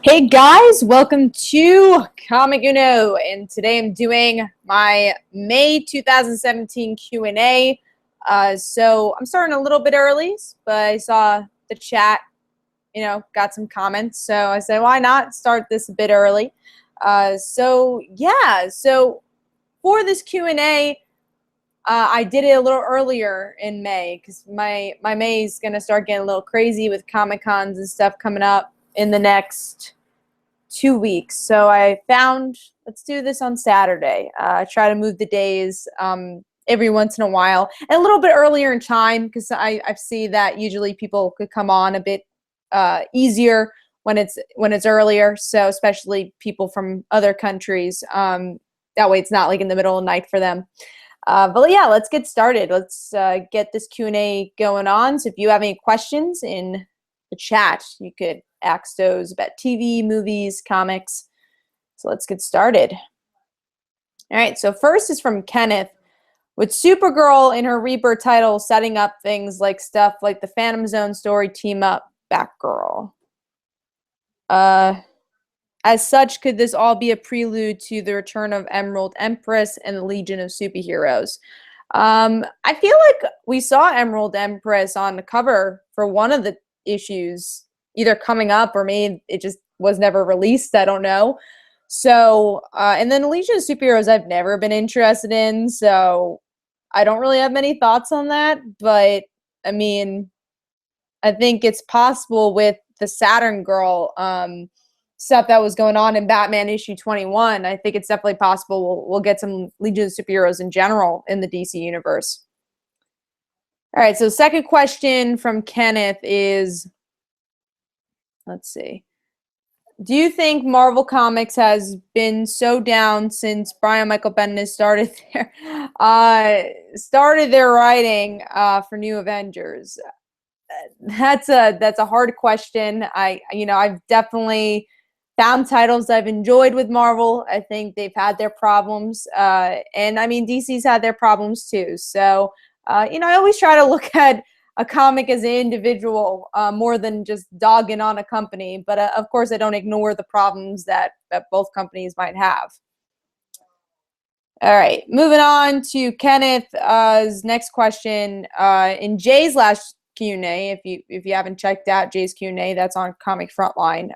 Hey guys, welcome to Comic Uno, and today I'm doing my May 2017 Q&A. So I'm starting a little bit early, but I saw the chat, got some comments, so I said, why not start this a bit early? So for this Q&A, I did it a little earlier in May because my May is gonna start getting a little crazy with Comic Cons and stuff coming up in the next 2 weeks. So I found, let's do this on Saturday. I try to move the days every once in a while and a little bit earlier in time because I see that usually people could come on a bit easier when it's earlier. So especially people from other countries. That way it's not like in the middle of the night for them. But yeah, let's get started. Let's get this Q&A going on. So if you have any questions in the chat, you could ask those about TV, movies, comics. So let's get started. All right, so first is from Kenneth. With Supergirl in her Rebirth title setting up things like stuff like the Phantom Zone story team up Batgirl. As such, could this all be a prelude to the return of Emerald Empress and the Legion of Superheroes? I feel like we saw Emerald Empress on the cover for one of the issues, either coming up or maybe it just was never released. I don't know. So, and then Legion of Superheroes I've never been interested in, so I don't really have many thoughts on that. But I mean, I think it's possible with the Saturn Girl stuff that was going on in Batman issue 21. I think it's definitely possible we'll get some Legion of Superheroes in general in the DC universe. All right, so second question from Kenneth is, let's see. Do you think Marvel Comics has been so down since Brian Michael Bendis started their writing for New Avengers? That's a hard question. I've definitely found titles I've enjoyed with Marvel. I think they've had their problems, and I mean DC's had their problems too. So I always try to look at a comic as an individual more than just dogging on a company. But of course, I don't ignore the problems that both companies might have. All right, moving on to Kenneth's next question. In Jay's last Q&A, if you haven't checked out Jay's Q&A, that's on Comic Frontline.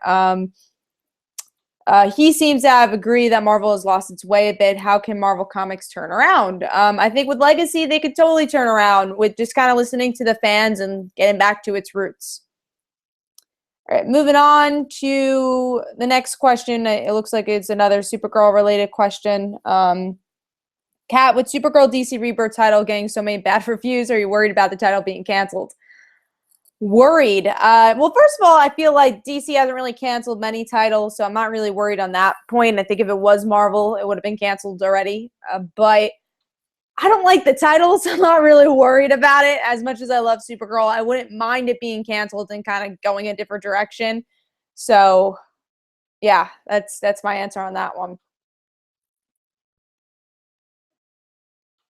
He seems to have agreed that Marvel has lost its way a bit. How can Marvel Comics turn around? I think with Legacy, they could totally turn around with just kind of listening to the fans and getting back to its roots. All right, moving on to the next question. It looks like it's another Supergirl related question. Kat, with Supergirl DC Rebirth title getting so many bad reviews, are you worried about the title being canceled? Worried. Well, first of all, I feel like DC hasn't really canceled many titles, so I'm not really worried on that point. I think if it was Marvel, it would have been canceled already. But I don't like the titles. I'm not really worried about it. As much as I love Supergirl, I wouldn't mind it being canceled and kind of going a different direction. So, yeah, that's my answer on that one.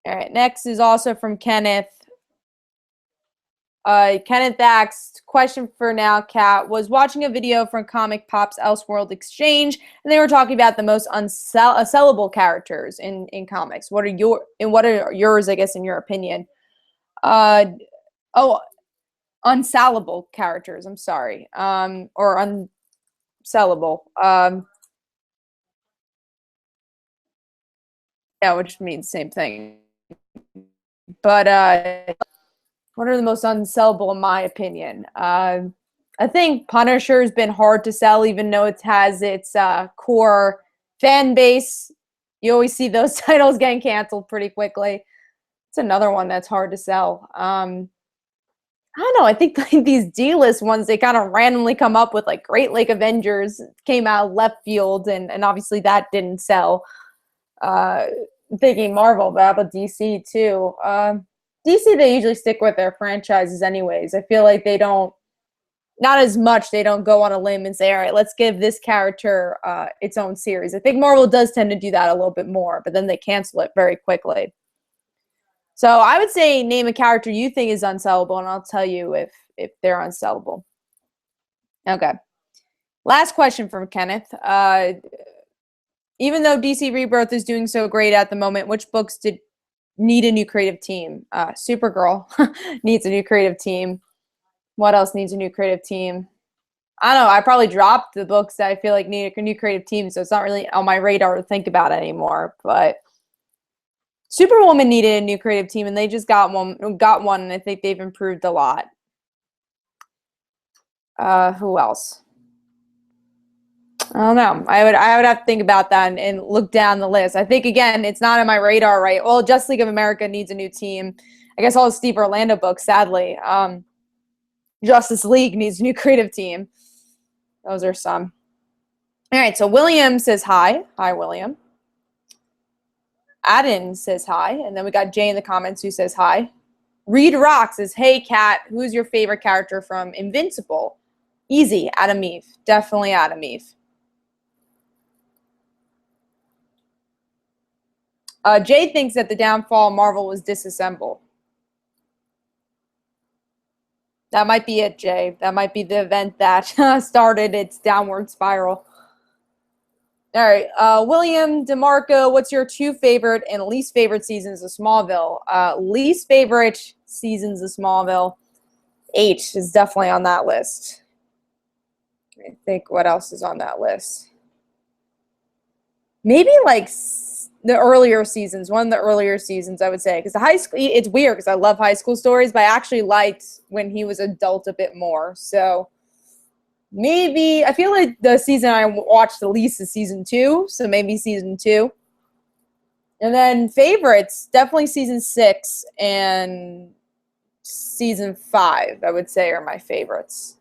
All right, next is also from Kenneth. Kenneth asked, question for now, Kat, was watching a video from Comic Pop's Elseworld Exchange, and they were talking about the most unsellable characters in comics. What are yours, I guess, in your opinion? Unsellable characters, I'm sorry. Or unsellable. Yeah, which means the same thing. But what are the most unsellable in my opinion? I think Punisher has been hard to sell, even though it has its core fan base. You always see those titles getting canceled pretty quickly. It's another one that's hard to sell. I don't know. I think like these D-list ones, they kind of randomly come up with, like Great Lake Avengers came out left field, and obviously that didn't sell. Thinking Marvel, but how about DC too? DC, they usually stick with their franchises anyways. I feel like they don't, not as much, they don't go on a limb and say, all right, let's give this character its own series. I think Marvel does tend to do that a little bit more, but then they cancel it very quickly. So I would say name a character you think is unsellable, and I'll tell you if they're unsellable. Okay. Last question from Kenneth. Even though DC Rebirth is doing so great at the moment, which books did need a new creative team? Supergirl needs a new creative team. What else needs a new creative team? I don't know. I probably dropped the books that I feel like need a new creative team, so it's not really on my radar to think about anymore. But Superwoman needed a new creative team, and they just got one, and I think they've improved a lot. Who else? I don't know. I would have to think about that and look down the list. I think, again, it's not on my radar, right? Well, Justice League of America needs a new team. I guess all the Steve Orlando books, sadly. Justice League needs a new creative team. Those are some. All right, so William says hi. Hi, William. Adin says hi. And then we got Jay in the comments who says hi. Reed Rock says, hey, Kat, who's your favorite character from Invincible? Easy, Adam Eve. Definitely Adam Eve. Jay thinks that the downfall of Marvel was disassemble. That might be it, Jay. That might be the event that started its downward spiral. All right, William DeMarco, what's your 2 favorite and least favorite seasons of Smallville? Least favorite seasons of Smallville, 8 is definitely on that list. I think what else is on that list? Maybe like the earlier seasons, one of the earlier seasons, I would say, because the high school, it's weird because I love high school stories, but I actually liked when he was adult a bit more. So maybe, I feel like the season I watched the least is season 2, so maybe season 2. And then favorites, definitely season 6 and season 5, I would say, are my favorites.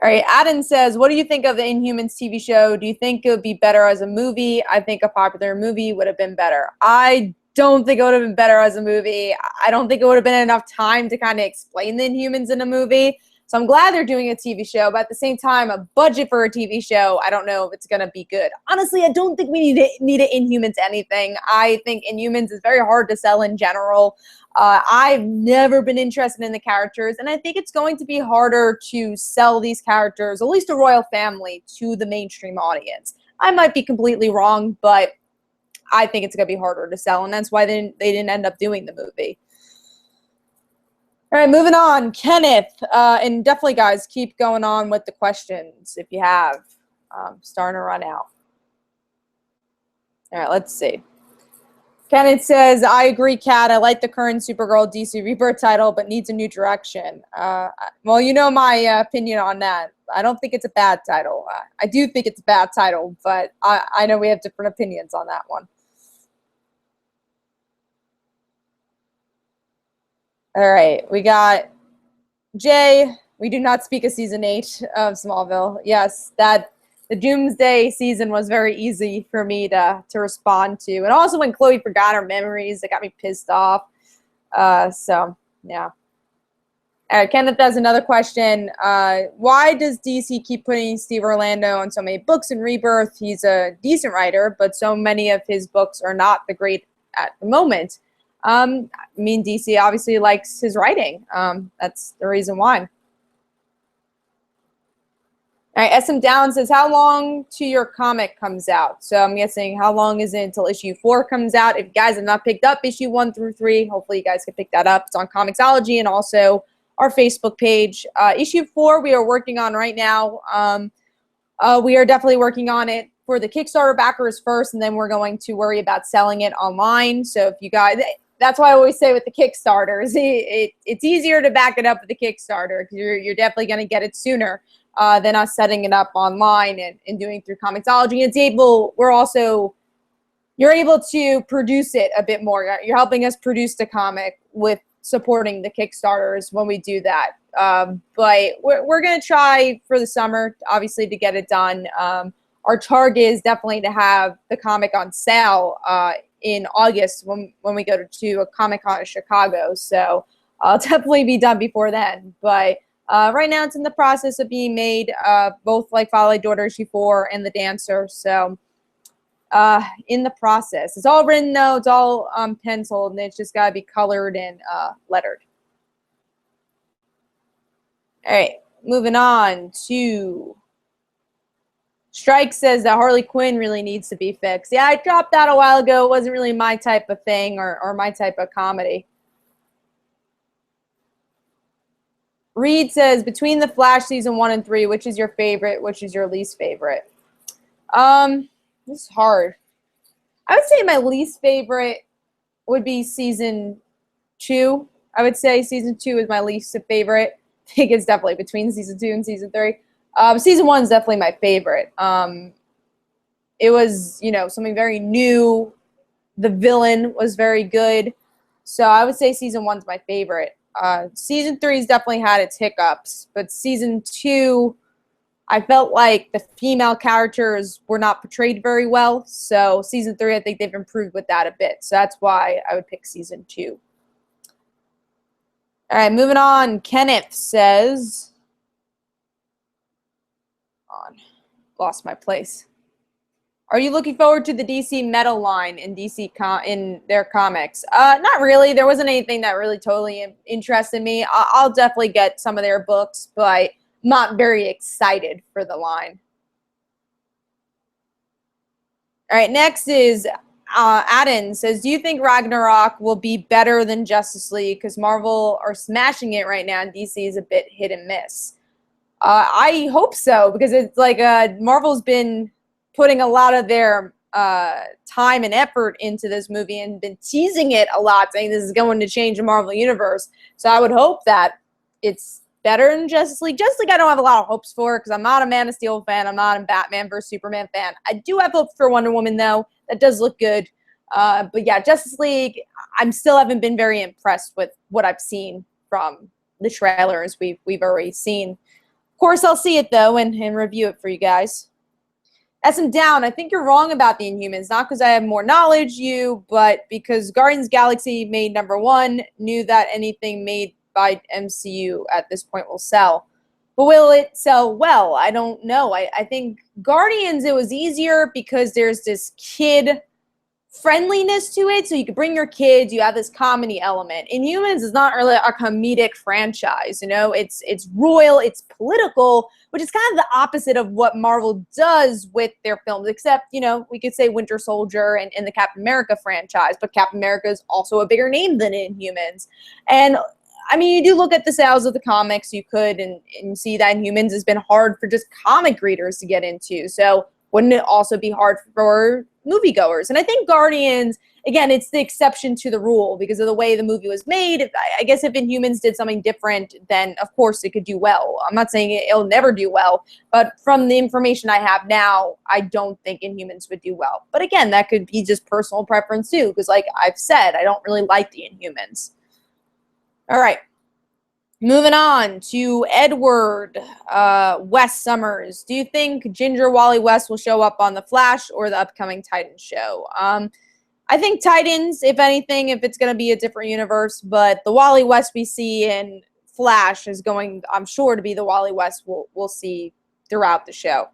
All right, Adam says, what do you think of the Inhumans TV show? Do you think it would be better as a movie? I think a popular movie would have been better. I don't think it would have been better as a movie. I don't think it would have been enough time to kind of explain the Inhumans in a movie. So I'm glad they're doing a TV show, but at the same time, a budget for a TV show, I don't know if it's going to be good. Honestly, I don't think we need an Inhumans anything. I think Inhumans is very hard to sell in general. I've never been interested in the characters, and I think it's going to be harder to sell these characters, at least a royal family, to the mainstream audience. I might be completely wrong, but I think it's going to be harder to sell, and that's why they didn't end up doing the movie. All right, moving on. Kenneth, and definitely, guys, keep going on with the questions if you have. Starting to run out. All right, let's see. Kenneth says, I agree, Kat. I like the current Supergirl DC Rebirth title, but needs a new direction. Well, you know my opinion on that. I don't think it's a bad title. I do think it's a bad title, but I know we have different opinions on that one. All right, we got Jay. We do not speak of season 8 of Smallville. Yes, the Doomsday season was very easy for me to respond to. And also when Chloe forgot her memories, it got me pissed off. So, yeah. All right, Kenneth has another question. Why does DC keep putting Steve Orlando on so many books in Rebirth? He's a decent writer, but so many of his books are not the great at the moment. I mean, DC obviously likes his writing. That's the reason why. All right, SM Down says, how long till your comic comes out? So I'm guessing how long is it until issue 4 comes out? If you guys have not picked up issue 1 through 3, hopefully you guys can pick that up. It's on Comixology and also our Facebook page. Issue 4 we are working on right now. We are definitely working on it for the Kickstarter backers first, and then we're going to worry about selling it online. So if you guys, that's why I always say with the Kickstarters, it's easier to back it up with the Kickstarter because you're definitely going to get it sooner than us setting it up online and doing it through Comixology. You're able to produce it a bit more. You're helping us produce the comic with supporting the Kickstarters when we do that. But we're going to try for the summer, obviously, to get it done. Our target is definitely to have the comic on sale in August when we go to a Comic-Con in Chicago. So I'll definitely be done before then. But right now it's in the process of being made, both like Fatherly Daughter issue 4 and The Dancer. So in the process. It's all written, though. It's all penciled, and it's just got to be colored and lettered. All right. moving on to Strike says that Harley Quinn really needs to be fixed. Yeah, I dropped that a while ago. It wasn't really my type of thing or my type of comedy. Reed says, between The Flash season 1 and 3, which is your favorite? Which is your least favorite? This is hard. I would say my least favorite would be season 2. I would say season 2 is my least favorite. I think it's definitely between season 2 and season 3. Season 1 is definitely my favorite. It was, something very new. The villain was very good. So I would say season 1's my favorite. Season 3's definitely had its hiccups, but season 2, I felt like the female characters were not portrayed very well. So season 3, I think they've improved with that a bit. So that's why I would pick season 2. All right, moving on. Kenneth says, lost my place. Are you looking forward to the DC Metal line in in their comics? Not really. There wasn't anything that really totally interested me. I'll definitely get some of their books, but I'm not very excited for the line. All right, next is Adden says, do you think Ragnarok will be better than Justice League? Because Marvel are smashing it right now, and DC is a bit hit and miss. I hope so, because it's like Marvel's been putting a lot of their time and effort into this movie and been teasing it a lot, saying this is going to change the Marvel Universe. So I would hope that it's better than Justice League. Justice League I don't have a lot of hopes for because I'm not a Man of Steel fan. I'm not a Batman vs. Superman fan. I do have hopes for Wonder Woman, though. That does look good. But yeah, Justice League, I still haven't been very impressed with what I've seen from the trailers we've already seen. Of course, I'll see it, though, and review it for you guys. SM Down, I think you're wrong about the Inhumans. Not because I have more knowledge, but because Guardians Galaxy made #1, knew that anything made by MCU at this point will sell. But will it sell well? I don't know. I think Guardians, it was easier because there's this kid friendliness to it, so you could bring your kids, you have this comedy element. Inhumans is not really a comedic franchise, it's royal, it's political, which is kind of the opposite of what Marvel does with their films, except, we could say Winter Soldier and the Captain America franchise, but Captain America is also a bigger name than Inhumans. And I mean, you do look at the sales of the comics, you could, and see that Inhumans has been hard for just comic readers to get into, so wouldn't it also be hard for moviegoers? And I think Guardians, again, it's the exception to the rule because of the way the movie was made. I guess if Inhumans did something different, then of course it could do well. I'm not saying it'll never do well, but from the information I have now, I don't think Inhumans would do well. But again, that could be just personal preference too, because like I've said, I don't really like the Inhumans. All right. Moving on to Edward West Summers. Do you think Ginger Wally West will show up on The Flash or the upcoming Titans show? I think Titans, if anything, if it's going to be a different universe, but the Wally West we see in Flash is going, I'm sure, to be the Wally West we'll see throughout the show.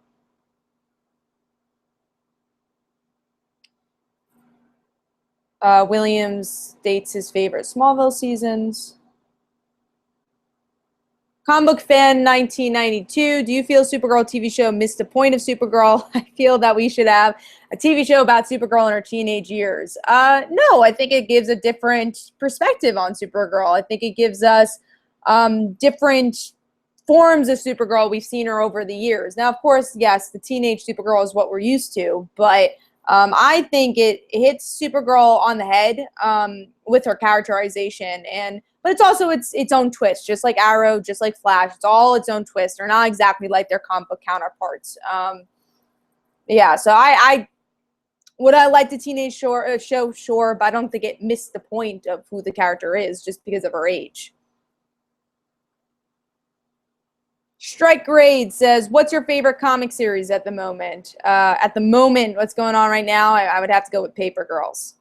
Williams states his favorite Smallville seasons. Comic Book Fan 1992, do you feel Supergirl TV show missed the point of Supergirl? I feel that we should have a TV show about Supergirl in her teenage years. No, I think it gives a different perspective on Supergirl. I think it gives us different forms of Supergirl. We've seen her over the years. Now, of course, yes, the teenage Supergirl is what we're used to, but I think it hits Supergirl on the head with her characterization, but it's also its own twist, just like Arrow, just like Flash. It's all its own twist. They're not exactly like their comic book counterparts. Yeah, so would I like the teenage show? Sure, but I don't think it missed the point of who the character is just because of her age. Strike Grade says, what's your favorite comic series at the moment? At the moment, what's going on right now, I would have to go with Paper Girls.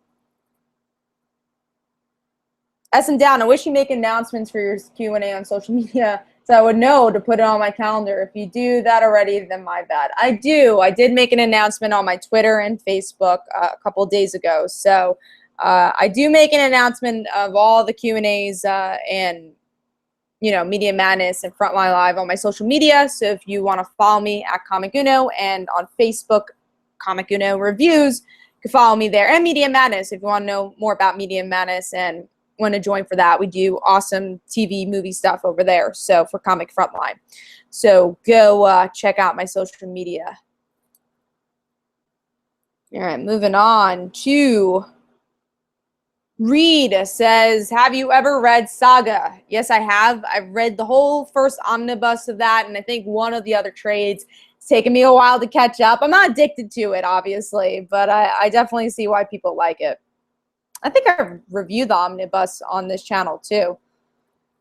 SM Down, I wish you make announcements for your Q&A on social media so I would know to put it on my calendar. If you do that already, then my bad. I do. I did make an announcement on my Twitter and Facebook a couple of days ago. So I do make an announcement of all the Q&As and Media Madness and Frontline Live on my social media. So if you want to follow me at Comic Uno and on Facebook, Comic Uno Reviews, you can follow me there. And Media Madness if you want to know more about Media Madness and want to join for that. We do awesome TV, movie stuff over there. So for Comic Frontline. So go check out my social media. All right, moving on to Reed says, have you ever read Saga? Yes, I have. I've read the whole first omnibus of that, and I think one of the other trades. It's taken me a while to catch up. I'm not addicted to it, obviously, but I definitely see why people like it. I think I've reviewed the omnibus on this channel, too.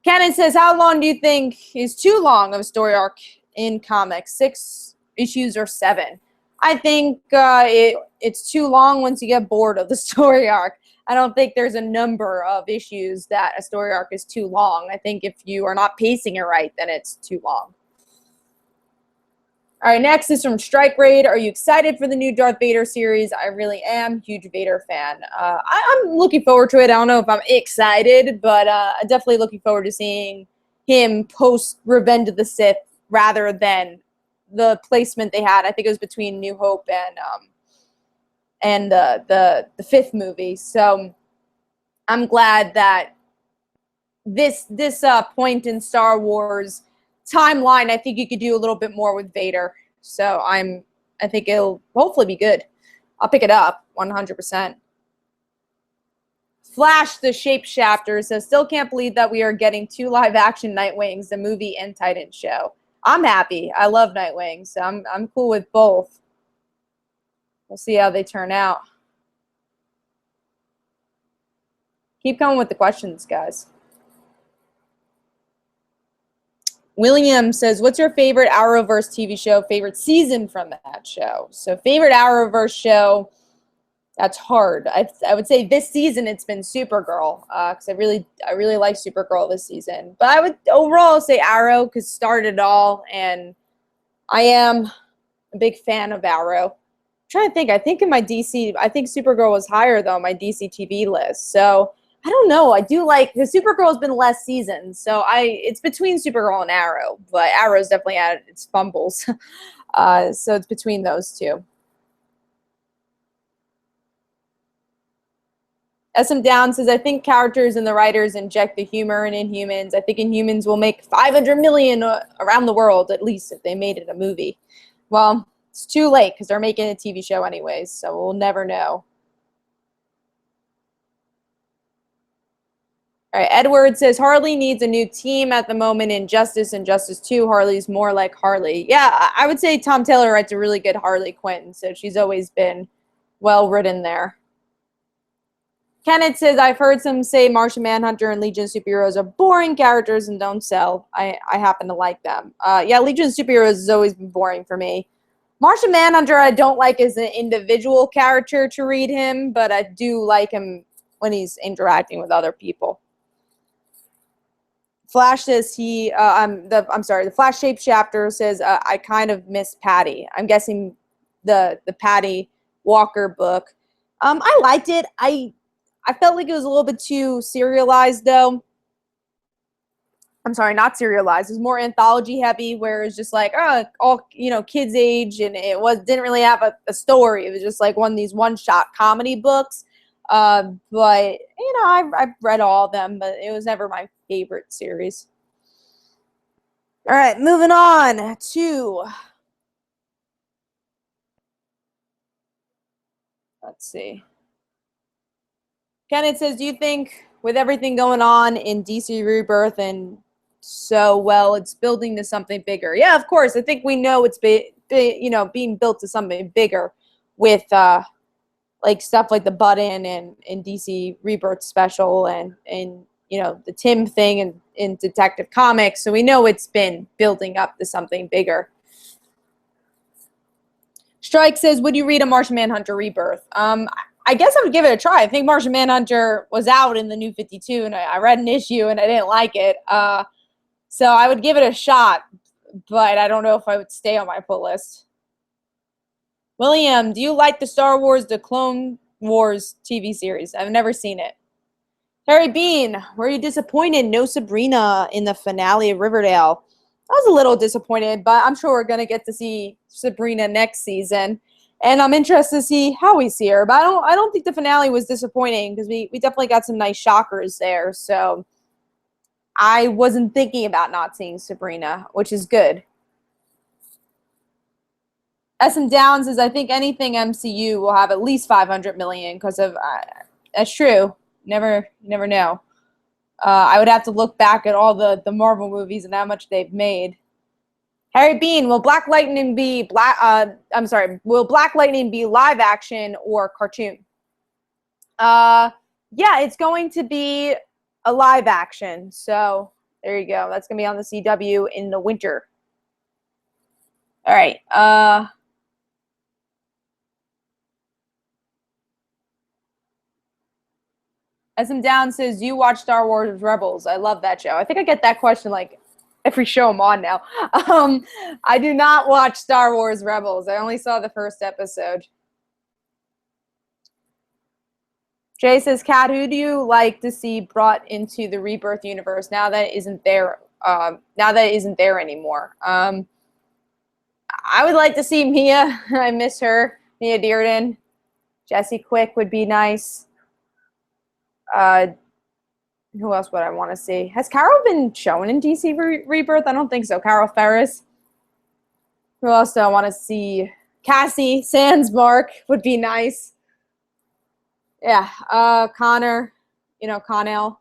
Cannon says, how long do you think is too long of a story arc in comics? 6 issues or 7? I think it's too long once you get bored of the story arc. I don't think there's a number of issues that a story arc is too long. I think if you are not pacing it right, then it's too long. All right, next is from Strike Raid. Are you excited for the new Darth Vader series? I really am. Huge Vader fan. I'm looking forward to it. I don't know if I'm excited, but I'm definitely looking forward to seeing him post Revenge of the Sith rather than the placement they had. I think it was between New Hope and the 5th movie. So I'm glad that this point in Star Wars timeline, I think you could do a little bit more with Vader. So I think it'll hopefully be good. I'll pick it up 100%. Flash the Shapeshifter says, still can't believe that we are getting 2 live-action Nightwings, the movie and Titan show. I'm happy. I love Nightwing, so I'm cool with both. We'll see how they turn out. Keep coming with the questions, guys. William says, what's your favorite Arrowverse TV show, favorite season from that show? So favorite Arrowverse show, that's hard. I would say this season it's been Supergirl, because I really like Supergirl this season. But I would overall say Arrow, because it started it all, and I am a big fan of Arrow. I'm trying to think. I think in my DC, I think Supergirl was higher, though, on my DC TV list. So I don't know. I do like, because Supergirl's been less seasons, so it's between Supergirl and Arrow, but Arrow's definitely had its fumbles. So it's between those two. SM Down says, I think characters and the writers inject the humor in Inhumans. I think Inhumans will make 500 million around the world, at least, if they made it a movie. Well, it's too late, because they're making a TV show anyways, so we'll never know. All right, Edward says, Harley needs a new team at the moment in Justice and Justice 2. Harley's more like Harley. Yeah, I would say Tom Taylor writes a really good Harley Quinn, so she's always been well written there. Kenneth says, I've heard some say Martian Manhunter and Legion of Superheroes are boring characters and don't sell. I happen to like them. Yeah, Legion of Superheroes has always been boring for me. Martian Manhunter I don't like as an individual character to read him, but I do like him when he's interacting with other people. Flash says the Flash Shapeshifter says, I kind of miss Patty. I'm guessing the Patty Walker book. I liked it. I felt like it was a little bit too serialized, though. I'm sorry, not serialized. It was more anthology heavy, where it's just like, all kids age, and it didn't really have a story. It was just like one of these one-shot comedy books. But I've read all of them, but it was never my favorite series. All right, moving on to, let's see. Kenneth says, do you think with everything going on in DC Rebirth and so well, it's building to something bigger? Yeah, of course. I think we know it's being built to something bigger with like stuff like the Button and DC Rebirth special and the Tim thing in Detective Comics. So we know it's been building up to something bigger. Strike says, would you read a Martian Manhunter Rebirth? I guess I would give it a try. I think Martian Manhunter was out in the New 52, and I read an issue, and I didn't like it. So I would give it a shot, but I don't know if I would stay on my pull list. William, do you like the Star Wars, the Clone Wars TV series? I've never seen it. Harry Bean, were you disappointed? No Sabrina in the finale of Riverdale. I was a little disappointed, but I'm sure we're going to get to see Sabrina next season. And I'm interested to see how we see her. But I don't think the finale was disappointing because we definitely got some nice shockers there. So I wasn't thinking about not seeing Sabrina, which is good. SM Downs says, I think anything MCU will have at least 500 million because of that's true. Never know. I would have to look back at all the Marvel movies and how much they've made. Harry Bean, will Black Lightning be will Black Lightning be live action or cartoon? Yeah, it's going to be a live action. So there you go. That's gonna be on the CW in the winter. All right. SM Down says, you watch Star Wars Rebels. I love that show. I think I get that question like every show I'm on now. I do not watch Star Wars Rebels. I only saw the first episode. Jay says, Kat, who do you like to see brought into the Rebirth universe now that it isn't there? Now that it isn't there anymore. I would like to see Mia. I miss her. Mia Dearden. Jesse Quick would be nice. Who else would I want to see? Has Carol been shown in DC Rebirth? I don't think so. Carol Ferris. Who else do I want to see? Cassie Sandsmark would be nice. Yeah, Connor, Connell.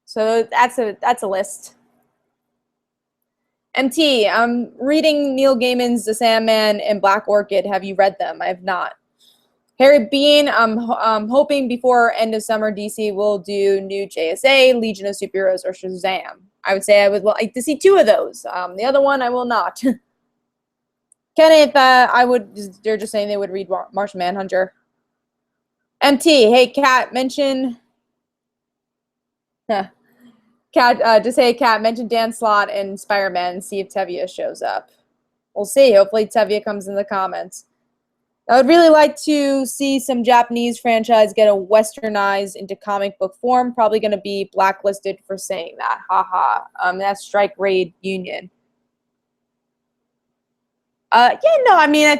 So that's a list. MT, I'm reading Neil Gaiman's The Sandman and Black Orchid. Have you read them? I have not. Harry Bean, I'm hoping before end of summer DC will do new JSA, Legion of Superheroes, or Shazam. I would say I would like to see 2 of those. The other one I will not. Kenneth, they're just saying they would read Martian Manhunter. MT, hey Kat, mention. Kat, just hey Kat, mention Dan Slott and Spider-Man and see if Tevye shows up. We'll see. Hopefully Tevye comes in the comments. I would really like to see some Japanese franchise get a westernized into comic book form. Probably going to be blacklisted for saying that. Haha. That's Strike Raid Union. I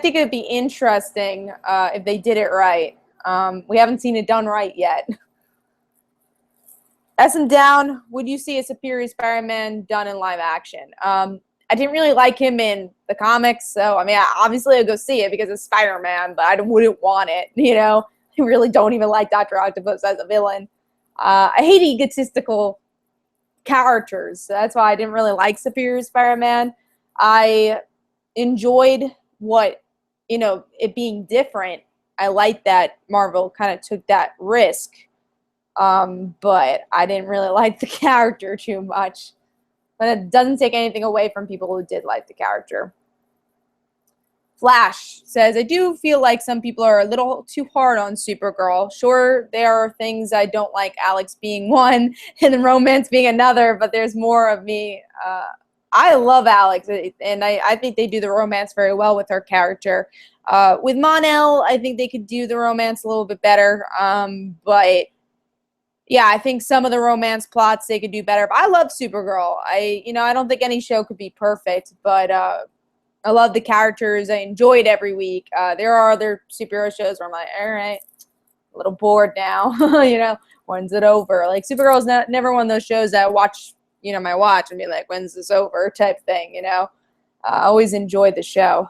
think it would be interesting if they did it right. We haven't seen it done right yet. SM Down, would you see a Superior Spider-Man done in live action? I didn't really like him in the comics, so obviously I'd go see it because it's Spider-Man, but I wouldn't want it, I really don't even like Dr. Octopus as a villain. I hate egotistical characters, so that's why I didn't really like Superior Spider-Man. I enjoyed it being different. I like that Marvel kind of took that risk, but I didn't really like the character too much. But it doesn't take anything away from people who did like the character. Flash says, I do feel like some people are a little too hard on Supergirl. Sure, there are things I don't like, Alex being one and the romance being another, but there's more of me. I love Alex, and I think they do the romance very well with her character. With Mon-El, I think they could do the romance a little bit better, but yeah, I think some of the romance plots they could do better. But I love Supergirl. I don't think any show could be perfect, but I love the characters. I enjoy it every week. There are other superhero shows where I'm like, all right, a little bored now. When's it over? Like Supergirl's never one of those shows that I watch, my watch and be like, when's this over type thing, I always enjoy the show.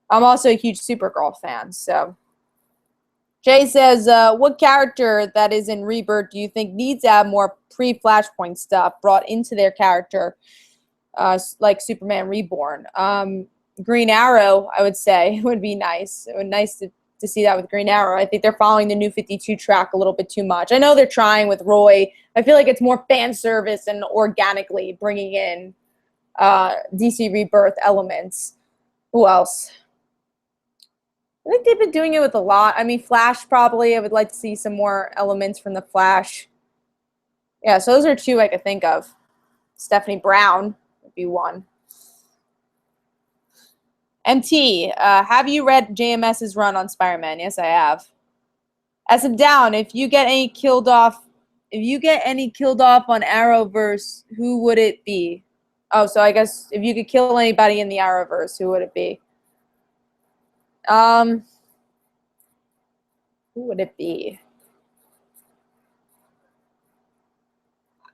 I'm also a huge Supergirl fan, so. Jay says, what character that is in Rebirth do you think needs to have more pre-Flashpoint stuff brought into their character, like Superman Reborn? Green Arrow, I would say, would be nice. It would be nice to see that with Green Arrow. I think they're following the New 52 track a little bit too much. I know they're trying with Roy. I feel like it's more fan service and organically bringing in DC Rebirth elements. Who else? I think they've been doing it with a lot. Flash probably. I would like to see some more elements from the Flash. Yeah, so those are 2 I could think of. Stephanie Brown would be 1. MT, have you read JMS's run on Spider-Man? Yes, I have. As I'm down, if you get any killed off on Arrowverse, who would it be? Oh, so I guess if you could kill anybody in the Arrowverse, who would it be? Who would it be?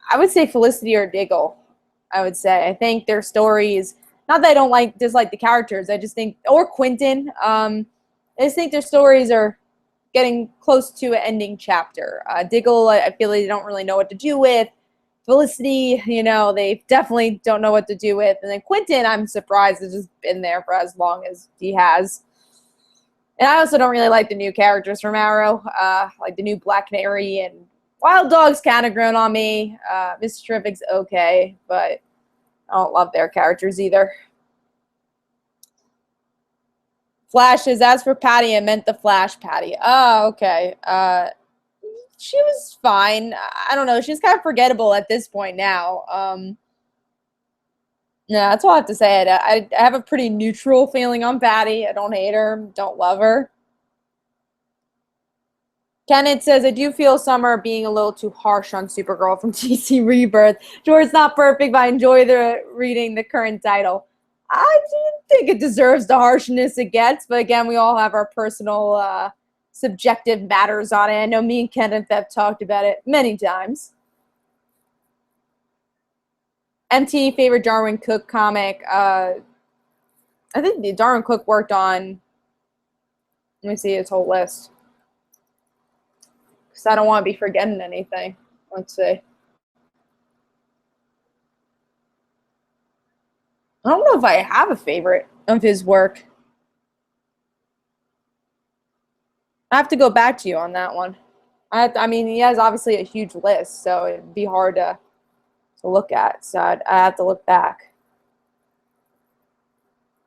I would say Felicity or Diggle. I would say. I think their stories, not that I don't dislike the characters, I just think, or Quentin, I just think their stories are getting close to an ending chapter. Diggle, I feel like they don't really know what to do with. Felicity, they definitely don't know what to do with. And then Quentin, I'm surprised has just been there for as long as he has. And I also don't really like the new characters from Arrow, like the new Black Canary and Wild Dog's kind of grown on me. Mr. Terrific's okay, but I don't love their characters either. Flash is, as for Patty, I meant the Flash Patty. Oh, okay. She was fine. I don't know. She's kind of forgettable at this point now. Yeah, that's all I have to say. I have a pretty neutral feeling on Patty. I don't hate her, don't love her. Kenneth says, I do feel Summer being a little too harsh on Supergirl from DC Rebirth. Sure, it's not perfect, but I enjoy reading the current title. I do think it deserves the harshness it gets, but again, we all have our personal subjective matters on it. I know me and Kenneth have talked about it many times. MT, favorite Darwin Cook comic. I think the Darwin Cook worked on, let me see his whole list, because I don't want to be forgetting anything. Let's see. I don't know if I have a favorite of his work. I have to go back to you on that one. I mean, he has obviously a huge list, so it'd be hard to look at. So I have to look back.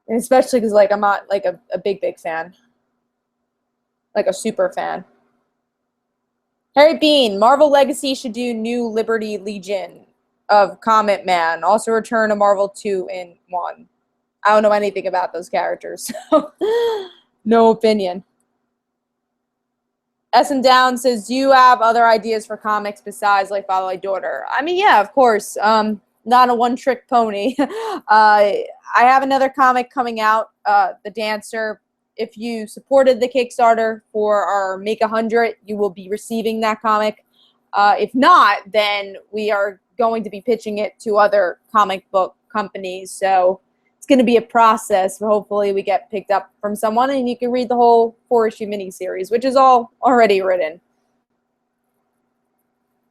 And especially because, like, I'm not, like, a big fan. Like, a super fan. Harry Bean, Marvel Legacy should do New Liberty Legion of Comet Man. Also return to Marvel 2 in 1. I don't know anything about those characters, so no opinion. S and Down says, do you have other ideas for comics besides like Father Like Daughter? I mean, yeah, of course. Not a one-trick pony. I have another comic coming out, The Dancer. If you supported the Kickstarter for our Make 100, you will be receiving that comic. If not, then we are going to be pitching it to other comic book companies. So it's going to be a process, but hopefully we get picked up from someone and you can read the whole 4-issue miniseries, which is all already written.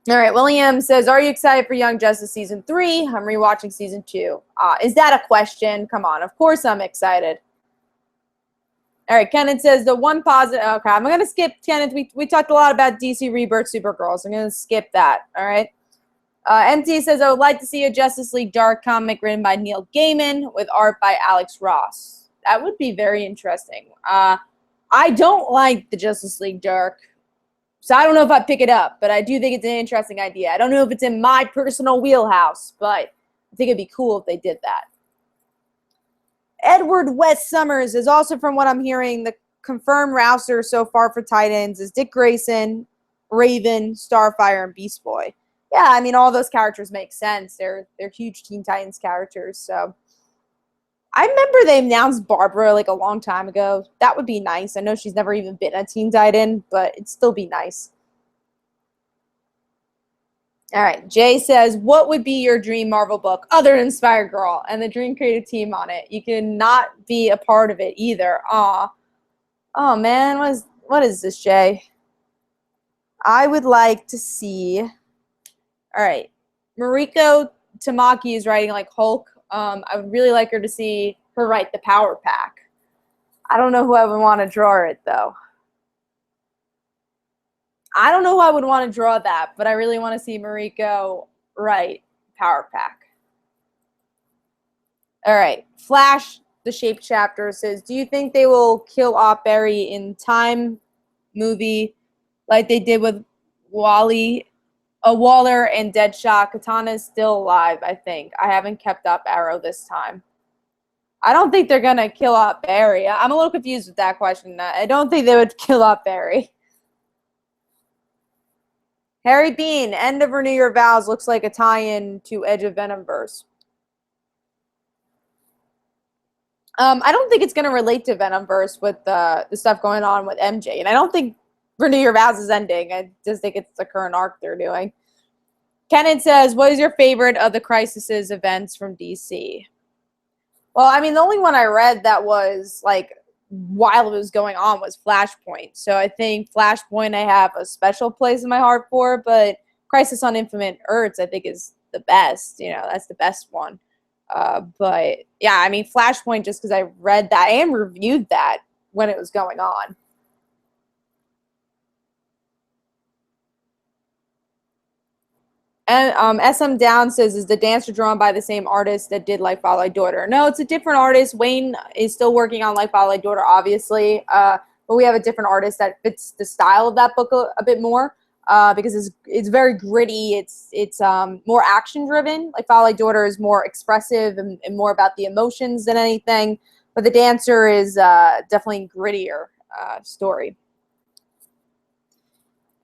All right, William says, are you excited for Young Justice Season 3? I'm rewatching Season 2. Is that a question? Come on, of course I'm excited. All right, Kenneth says, the one positive, okay, I'm going to skip, Kenneth, we talked a lot about DC Rebirth Supergirl, so I'm going to skip that, all right? MT says, I would like to see a Justice League Dark comic written by Neil Gaiman with art by Alex Ross. That would be very interesting. I don't like the Justice League Dark, so I don't know if I'd pick it up, but I do think it's an interesting idea. I don't know if it's in my personal wheelhouse, but I think it'd be cool if they did that. Edward West Summers is also, from what I'm hearing, the confirmed rouster so far for Titans is Dick Grayson, Raven, Starfire, and Beast Boy. Yeah, I mean, all those characters make sense. They're huge Teen Titans characters. So I remember they announced Barbara like a long time ago. That would be nice. I know she's never even been a Teen Titan, but it'd still be nice. All right, Jay says, what would be your dream Marvel book other than Spire Girl and the Dream Creative Team on it? You cannot be a part of it either. Aw. Oh, man, what is this, Jay? I would like to see... All right, Mariko Tamaki is writing like Hulk. I would really like her to see her write the Power Pack. I don't know who I would want to draw it, though. I don't know who I would want to draw that, but I really want to see Mariko write Power Pack. All right, Flash, the Shape Chapter, says, do you think they will kill off Barry in Time movie like they did with Waller and Deadshot? Katana is still alive, I think. I haven't kept up Arrow this time. I don't think they're going to kill off Barry. I'm a little confused with that question. I don't think they would kill off Barry. Harry Bean, end of Renew Your Vows looks like a tie-in to Edge of Venomverse. I don't think it's going to relate to Venomverse with the stuff going on with MJ. And I don't think Renew Your Vows is ending. I just think it's the current arc they're doing. Kenneth says, what is your favorite of the Crisis events from DC? Well, I mean, the only one I read that was, like, while it was going on was Flashpoint. So I think Flashpoint I have a special place in my heart for, but Crisis on Infinite Earths I think is the best. You know, that's the best one. But yeah, I mean, Flashpoint, just because I read that and reviewed that when it was going on. And SM Down says, is the dancer drawn by the same artist that did Like Father, Like Daughter? No, it's a different artist. Wayne is still working on Like Father, Like Daughter, obviously. But we have a different artist that fits the style of that book a bit more. Because it's very gritty. It's more action driven. Like Father, Like Daughter is more expressive and more about the emotions than anything. But the dancer is definitely grittier story.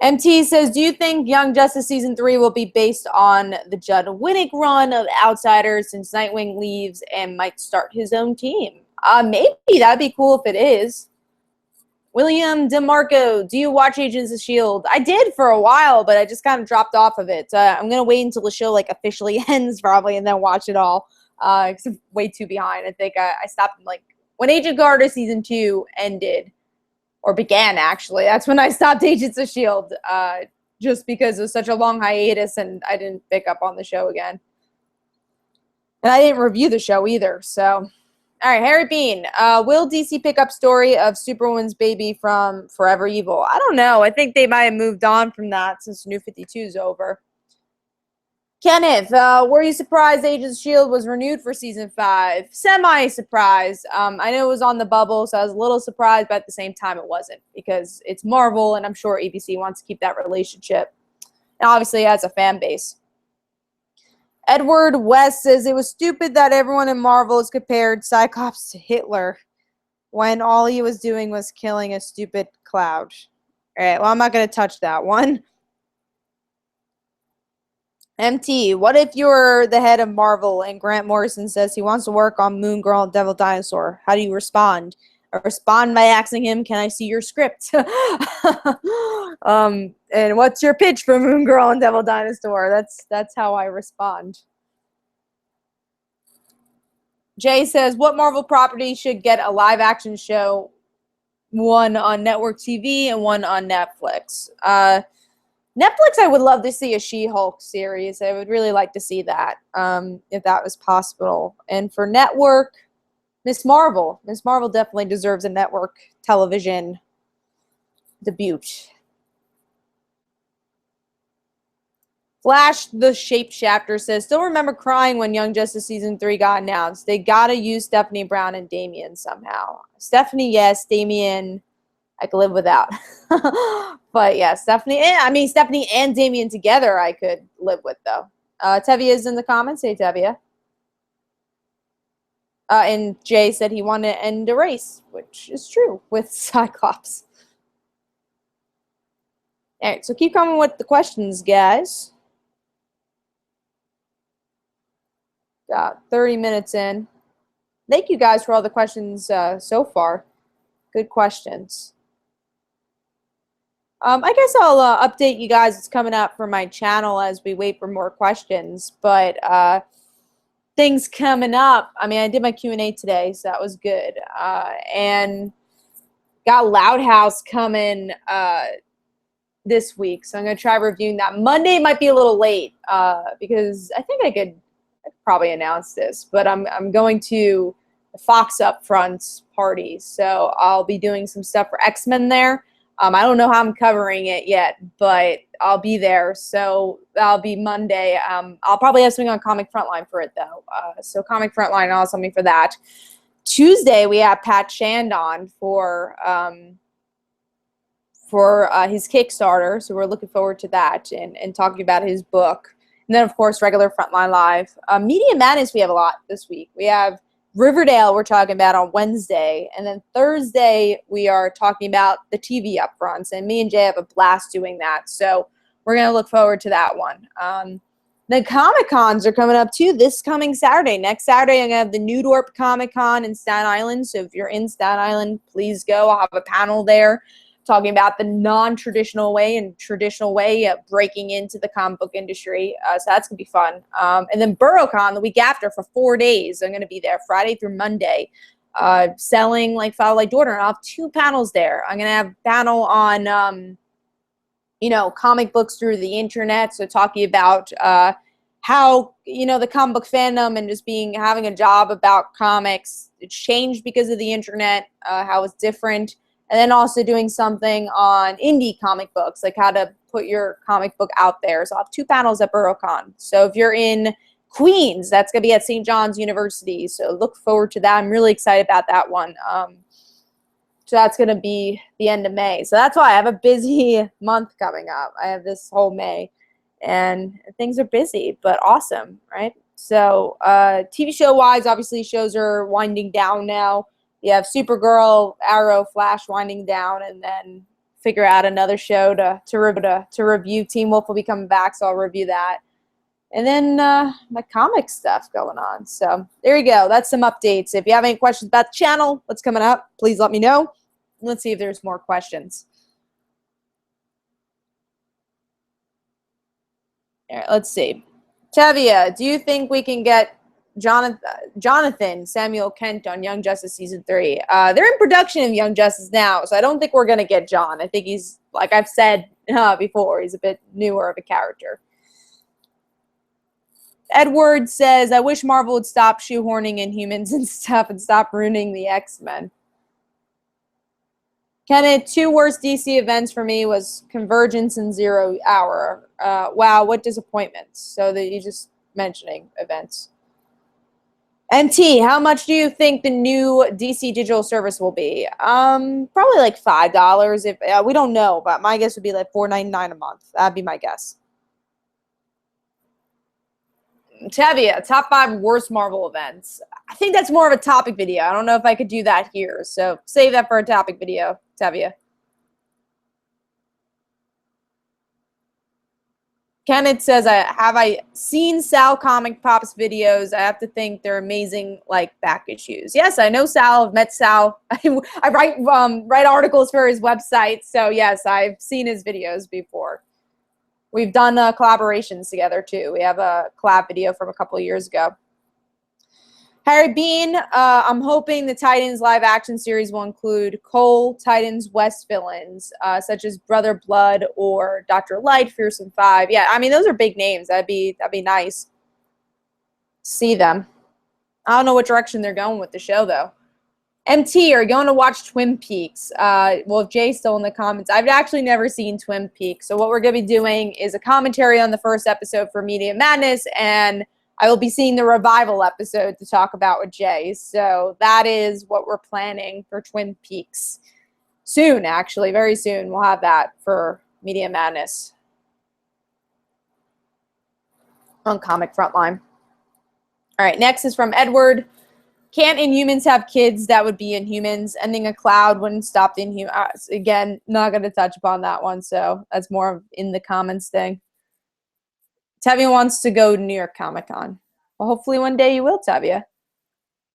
MT says, do you think Young Justice Season 3 will be based on the Judd Winnick run of Outsiders since Nightwing leaves and might start his own team? Maybe. That'd be cool if it is. William DeMarco, do you watch Agents of S.H.I.E.L.D.? I did for a while, but I just kind of dropped off of it. So I'm going to wait until the show like officially ends probably and then watch it all. Because I'm way too behind. I think I stopped like when Agent Carter Season 2 ended. Or began, actually. That's when I stopped Agents of S.H.I.E.L.D., just because it was such a long hiatus and I didn't pick up on the show again. And I didn't review the show either, so. All right, Harry Bean. Will DC pick up story of Superwoman's baby from Forever Evil? I don't know. I think they might have moved on from that since New 52 is over. Kenneth, were you surprised Agents of S.H.I.E.L.D. was renewed for Season 5? Semi-surprised. I know it was on the bubble, so I was a little surprised, but at the same time it wasn't because it's Marvel, and I'm sure ABC wants to keep that relationship. And obviously it has a fan base. Edward West says, it was stupid that everyone in Marvel has compared Cyclops to Hitler when all he was doing was killing a stupid cloud. All right, well, I'm not going to touch that one. MT, what if you're the head of Marvel and Grant Morrison says he wants to work on Moon Girl and Devil Dinosaur? How do you respond? I respond by asking him, can I see your script? And what's your pitch for Moon Girl and Devil Dinosaur? That's how I respond. Jay says, what Marvel property should get a live action show? One on network TV and one on Netflix. Netflix, I would love to see a She-Hulk series. I would really like to see that, if that was possible. And for network, Ms. Marvel. Ms. Marvel definitely deserves a network television debut. Flash the Shapeshifter says, still remember crying when Young Justice Season 3 got announced. They gotta use Stephanie Brown and Damian somehow. Stephanie, yes. Damian, I could live without. But yeah, Stephanie and Damian together I could live with, though. Tevia is in the comments. Hey, Tevia. And Jay said he wanted to end a race, which is true with Cyclops. All right, so keep coming with the questions, guys. Got 30 minutes in. Thank you guys for all the questions so far. Good questions. I guess I'll update you guys what's coming up for my channel as we wait for more questions. But things coming up. I mean, I did my Q&A today, so that was good. And got Loud House coming this week, so I'm going to try reviewing that. Monday might be a little late because I think I could probably announce this, but I'm going to the Fox Upfront party, so I'll be doing some stuff for X-Men there. I don't know how I'm covering it yet, but I'll be there, so that'll be Monday. I'll probably have something on Comic Frontline for it, though. So Comic Frontline, I'll have something for that. Tuesday, we have Pat Shand on for his Kickstarter, so we're looking forward to that and talking about his book. And then, of course, regular Frontline Live. Media Madness, we have a lot this week. We have Riverdale we're talking about on Wednesday. And then Thursday, we are talking about the TV upfronts. And me and Jay have a blast doing that. So we're going to look forward to that one. The Comic-Cons are coming up too this coming Saturday. Next Saturday, I'm going to have the New Dorp Comic-Con in Staten Island. So if you're in Staten Island, please go. I'll have a panel there talking about the non-traditional way and traditional way of breaking into the comic book industry. So that's going to be fun. And then BoroCon the week after for 4 days. I'm going to be there Friday through Monday selling like Father Like Daughter. And I'll have 2 panels there. I'm going to have a panel on, you know, comic books through the internet. So talking about how, you know, the comic book fandom and just having a job about comics, it's changed because of the internet, how it's different. And then also doing something on indie comic books, like how to put your comic book out there. So I'll have 2 panels at BoroCon. So if you're in Queens, that's going to be at St. John's University. So look forward to that. I'm really excited about that one. So that's going to be the end of May. So that's why I have a busy month coming up. I have this whole May. And things are busy, but awesome, right? So TV show-wise, obviously shows are winding down now. You have Supergirl, Arrow, Flash winding down, and then figure out another show to review. Teen Wolf will be coming back, so I'll review that. And then my comic stuff going on. So there you go. That's some updates. If you have any questions about the channel, what's coming up, please let me know. Let's see if there's more questions. All right, let's see. Tevia, do you think we can get Jonathan Samuel Kent on Young Justice Season 3? They're in production of Young Justice now, so I don't think we're going to get John. I think he's, like I've said before, he's a bit newer of a character. Edward says, I wish Marvel would stop shoehorning Inhumans and stuff and stop ruining the X-Men. Kenneth, 2 worst DC events for me was Convergence and Zero Hour. Wow, what disappointments. So that you're just mentioning events. NT, how much do you think the new DC digital service will be? Probably like $5. If we don't know, but my guess would be like $4.99 a month. That'd be my guess. Tevia, top 5 worst Marvel events. I think that's more of a topic video. I don't know if I could do that here, so save that for a topic video, Tevia. Kenneth says, have I seen Sal Comic Pops videos? I have to think they're amazing, like back issues. Yes, I know Sal. I've met Sal. I write articles for his website. So yes, I've seen his videos before. We've done collaborations together too. We have a collab video from a couple of years ago. Harry Bean, I'm hoping the Titans live action series will include Cole, Titans West villains, such as Brother Blood or Dr. Light, Fearsome 5. Yeah, I mean, those are big names. That'd be nice. See them. I don't know what direction they're going with the show, though. MT, are you going to watch Twin Peaks? Well, if Jay's still in the comments, I've actually never seen Twin Peaks. So what we're going to be doing is a commentary on the first episode for Media Madness, and I will be seeing the revival episode to talk about with Jay. So that is what we're planning for Twin Peaks. Soon, actually, very soon, we'll have that for Media Madness on Comic Frontline. All right, next is from Edward. Can't Inhumans have kids that would be Inhumans? Ending a cloud wouldn't stop the Inhumans. Again, not going to touch upon that one, so that's more of in the comments thing. Tevia wants to go to New York Comic Con. Well, hopefully one day you will, Tevia.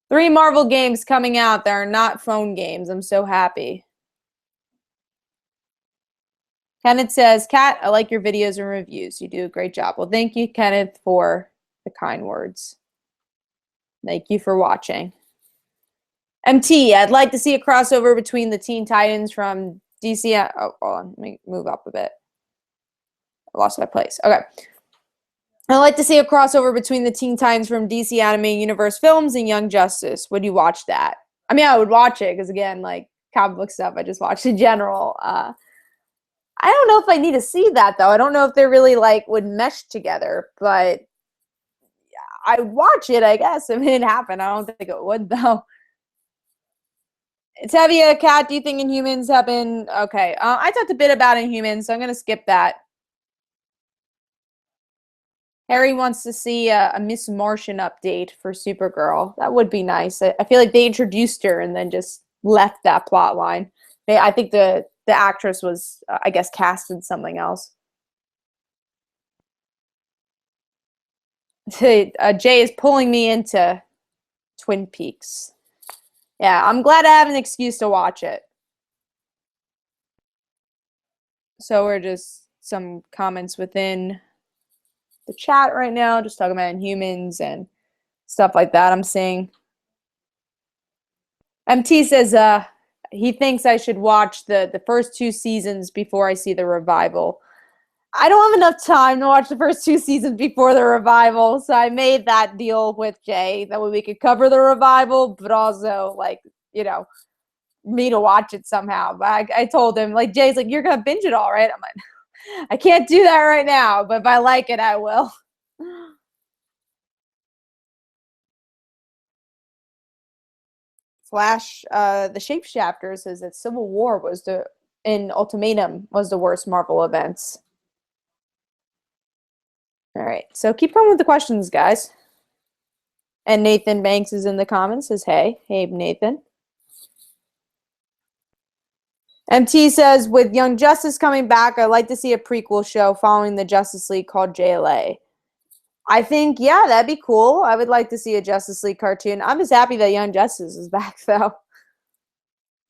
3 Marvel games coming out that are not phone games. I'm so happy. Kenneth says, Kat, I like your videos and reviews. You do a great job. Well, thank you, Kenneth, for the kind words. Thank you for watching. MT, I'd like to see a crossover between the Teen Titans from DC. Oh, hold on. Let me move up a bit. I lost my place. Okay. I'd like to see a crossover between the Teen Titans from DC Anime Universe films and Young Justice. Would you watch that? I mean, I would watch it because, again, like comic book stuff, I just watched in general. I don't know if I need to see that, though. I don't know if they really, like, would mesh together, but I'd watch it, I guess, if it happened. I don't think it would, though. Tevia, Kat, do you think Inhumans have been... Okay, I talked a bit about Inhumans, so I'm going to skip that. Harry wants to see a Miss Martian update for Supergirl. That would be nice. I feel like they introduced her and then just left that plot line. I think the actress was, I guess, cast in something else. Jay is pulling me into Twin Peaks. Yeah, I'm glad I have an excuse to watch it. So we're just some comments within the chat right now, just talking about Inhumans and stuff like that I'm seeing. MT says he thinks I should watch the first 2 seasons before I see the revival. I don't have enough time to watch the first 2 seasons before the revival, so I made that deal with Jay. That way we could cover the revival, but also, like, you know, me to watch it somehow. But I told him, like, Jay's like, you're going to binge it all, right? I'm like, I can't do that right now, but if I like it, I will. Flash, the Shapeshifter says that Civil War was in Ultimatum was the worst Marvel events. All right, so keep coming with the questions, guys. And Nathan Banks is in the comments, says, hey, Nathan. MT says, with Young Justice coming back, I'd like to see a prequel show following the Justice League called JLA. I think, yeah, that'd be cool. I would like to see a Justice League cartoon. I'm just happy that Young Justice is back, though.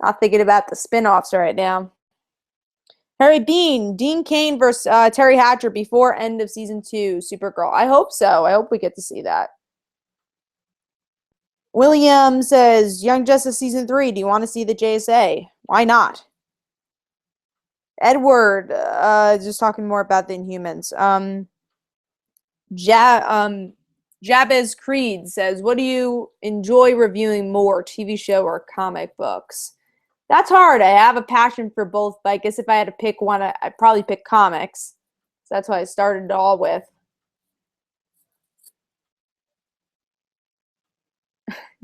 Not thinking about the spin-offs right now. Harry Bean, Dean Cain versus Terry Hatcher before end of season 2, Supergirl. I hope so. I hope we get to see that. William says, Young Justice season 3. Do you want to see the JSA? Why not? Edward, just talking more about the Inhumans. Jabez Creed says, what do you enjoy reviewing more, TV show or comic books? That's hard. I have a passion for both, but I guess if I had to pick one, I'd probably pick comics. So that's what I started it all with.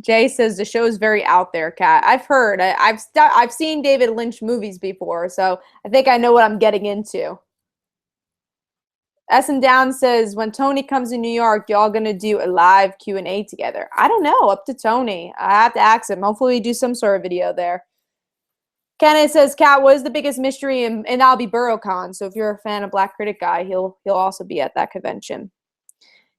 Jay says the show is very out there, Kat. I've heard. I've seen David Lynch movies before, so I think I know what I'm getting into. S and Down says, when Tony comes to New York, y'all gonna do a live Q&A together? I don't know. Up to Tony. I have to ask him. Hopefully we do some sort of video there. Kenneth says, Kat, what is the biggest mystery? And that'll be BurrowCon. So if you're a fan of Black Critic Guy, he'll also be at that convention.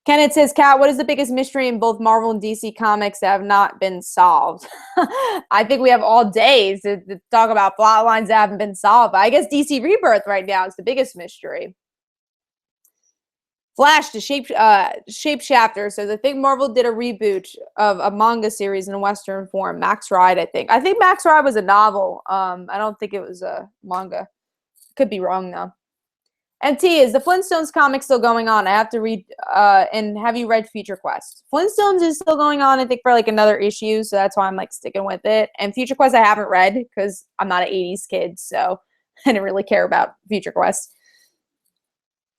Kenneth says, Kat, what is the biggest mystery in both Marvel and DC comics that have not been solved? I think we have all day to talk about plot lines that haven't been solved. But I guess DC Rebirth right now is the biggest mystery. Flash, the Shapeshifter. So I think Marvel did a reboot of a manga series in a Western form. Max Ride, I think. I think Max Ride was a novel. I don't think it was a manga. Could be wrong, though. MT, is the Flintstones comic still going on? I have to read, and have you read Future Quest? Flintstones is still going on, I think, for like another issue, so that's why I'm like sticking with it. And Future Quest I haven't read because I'm not an 80s kid, so I didn't really care about Future Quest.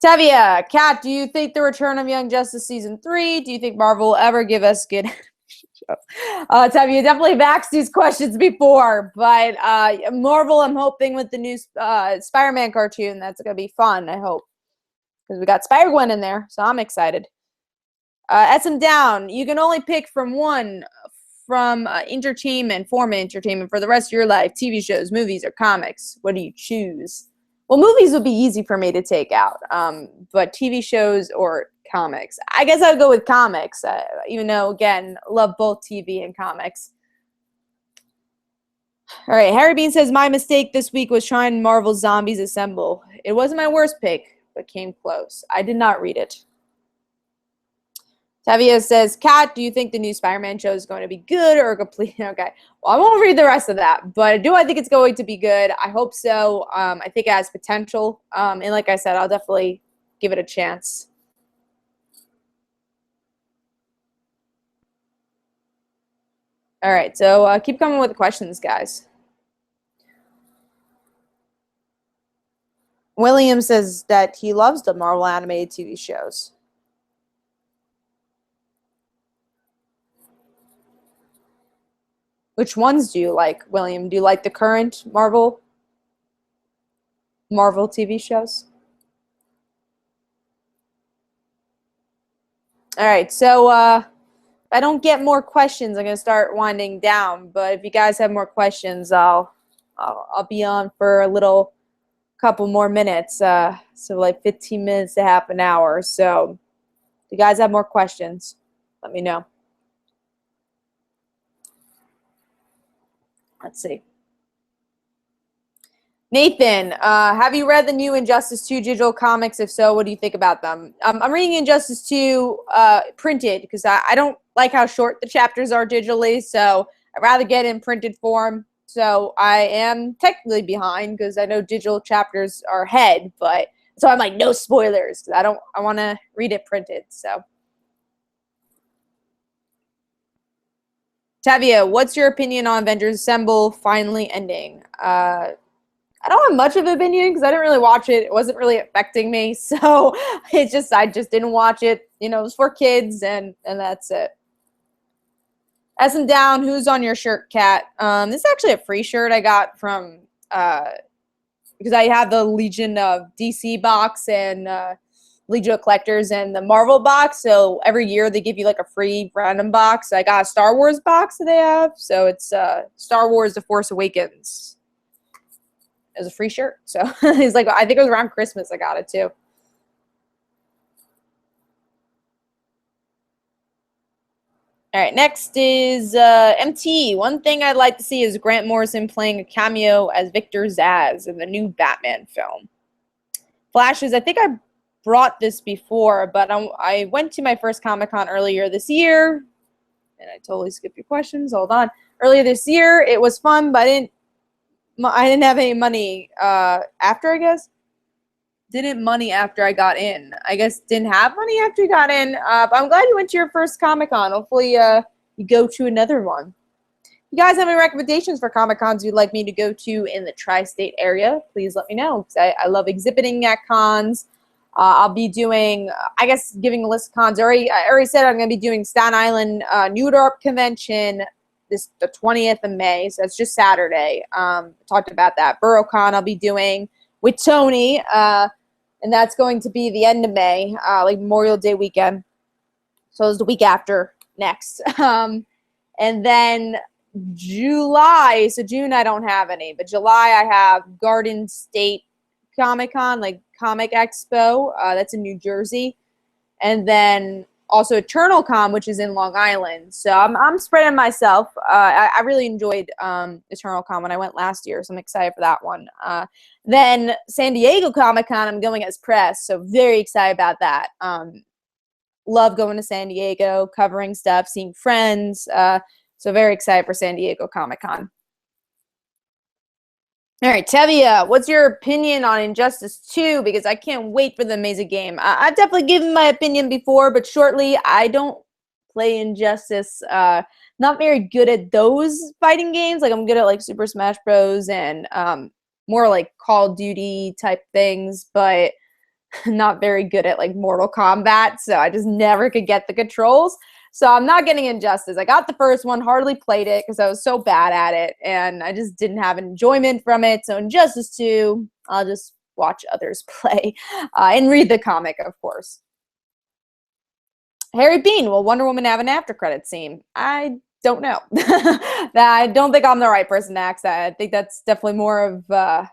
Tevia, Kat, do you think the return of Young Justice season 3? Do you think Marvel will ever give us good Tevia, definitely asked these questions before, but Marvel, I'm hoping with the new Spider-Man cartoon, that's going to be fun, I hope. Because we got Spider-Gwen in there, so I'm excited. SM Down, you can only pick from one from entertainment, form of entertainment for the rest of your life, TV shows, movies, or comics. What do you choose? Well, movies would be easy for me to take out, but TV shows or comics. I guess I'd go with comics, even though, again, love both TV and comics. All right, Harry Bean says, my mistake this week was trying Marvel Zombies Assemble. It wasn't my worst pick, but came close. I did not read it. Tavia says, Kat, do you think the new Spider-Man show is going to be good or complete? Okay. Well, I won't read the rest of that, but do I think it's going to be good? I hope so. I think it has potential. And like I said, I'll definitely give it a chance. All right. So keep coming with the questions, guys. William says that he loves the Marvel animated TV shows. Which ones do you like, William? Do you like the current Marvel TV shows? All right, so if I don't get more questions, I'm gonna start winding down. But if you guys have more questions, I'll be on for a couple more minutes. So like 15 minutes to half an hour. So you guys have more questions, let me know. Let's see. Nathan, have you read the new Injustice 2 digital comics? If so, what do you think about them? I'm reading Injustice 2 printed because I don't like how short the chapters are digitally, so I'd rather get in printed form. So I am technically behind because I know digital chapters are ahead, but so I'm like, no spoilers. I want to read it printed. So Tavia, what's your opinion on Avengers Assemble finally ending? I don't have much of an opinion because I didn't really watch it. It wasn't really affecting me. So I just didn't watch it. You know, it was for kids and that's it. S and Down, who's on your shirt, Kat? This is actually a free shirt I got from because I have the Legion of DC box and Legion of Collectors and the Marvel box. So every year they give you like a free random box. I got a Star Wars box that they have. So it's Star Wars The Force Awakens. It was a free shirt. So it's like, I think it was around Christmas I got it too. All right, next is MT. One thing I'd like to see is Grant Morrison playing a cameo as Victor Zsasz in the new Batman film. Flashes, I think I brought this before, but I went to my first Comic-Con earlier this year, and I totally skipped your questions. Hold on. Earlier this year, it was fun, but I didn't have any money after, I guess. Didn't money after I got in. I guess didn't have money after you got in. But I'm glad you went to your first Comic-Con. Hopefully you go to another one. If you guys have any recommendations for Comic-Cons you'd like me to go to in the tri-state area, please let me know. Because I love exhibiting at cons. I'll be doing, I guess, giving a list of cons. I already said I'm going to be doing Staten Island New York Convention the 20th of May. So that's just Saturday. Talked about that. BoroCon I'll be doing with Tony. And that's going to be the end of May, like Memorial Day weekend. So it's the week after next. And then July, so June I don't have any, but July I have Garden State Comic-Con, like Comic Expo. That's in New Jersey. And then also Eternal Con, which is in Long Island. So I'm spreading myself. I really enjoyed Eternal Con when I went last year, so I'm excited for that one. Then San Diego Comic-Con, I'm going as press, so very excited about that. Love going to San Diego, covering stuff, seeing friends. So very excited for San Diego Comic-Con. All right, Tevia, what's your opinion on Injustice 2? Because I can't wait for the amazing game. I've definitely given my opinion before, but shortly, I don't play Injustice. Not very good at those fighting games. Like, I'm good at, like, Super Smash Bros. And more, like, Call of Duty type things, but not very good at, like, Mortal Kombat. So I just never could get the controls. So I'm not getting Injustice. I got the first one, hardly played it because I was so bad at it, and I just didn't have enjoyment from it. So Injustice 2, I'll just watch others play and read the comic, of course. Harry Bean, will Wonder Woman have an after credit scene? I don't know. I don't think I'm the right person to ask that. I think that's definitely more of a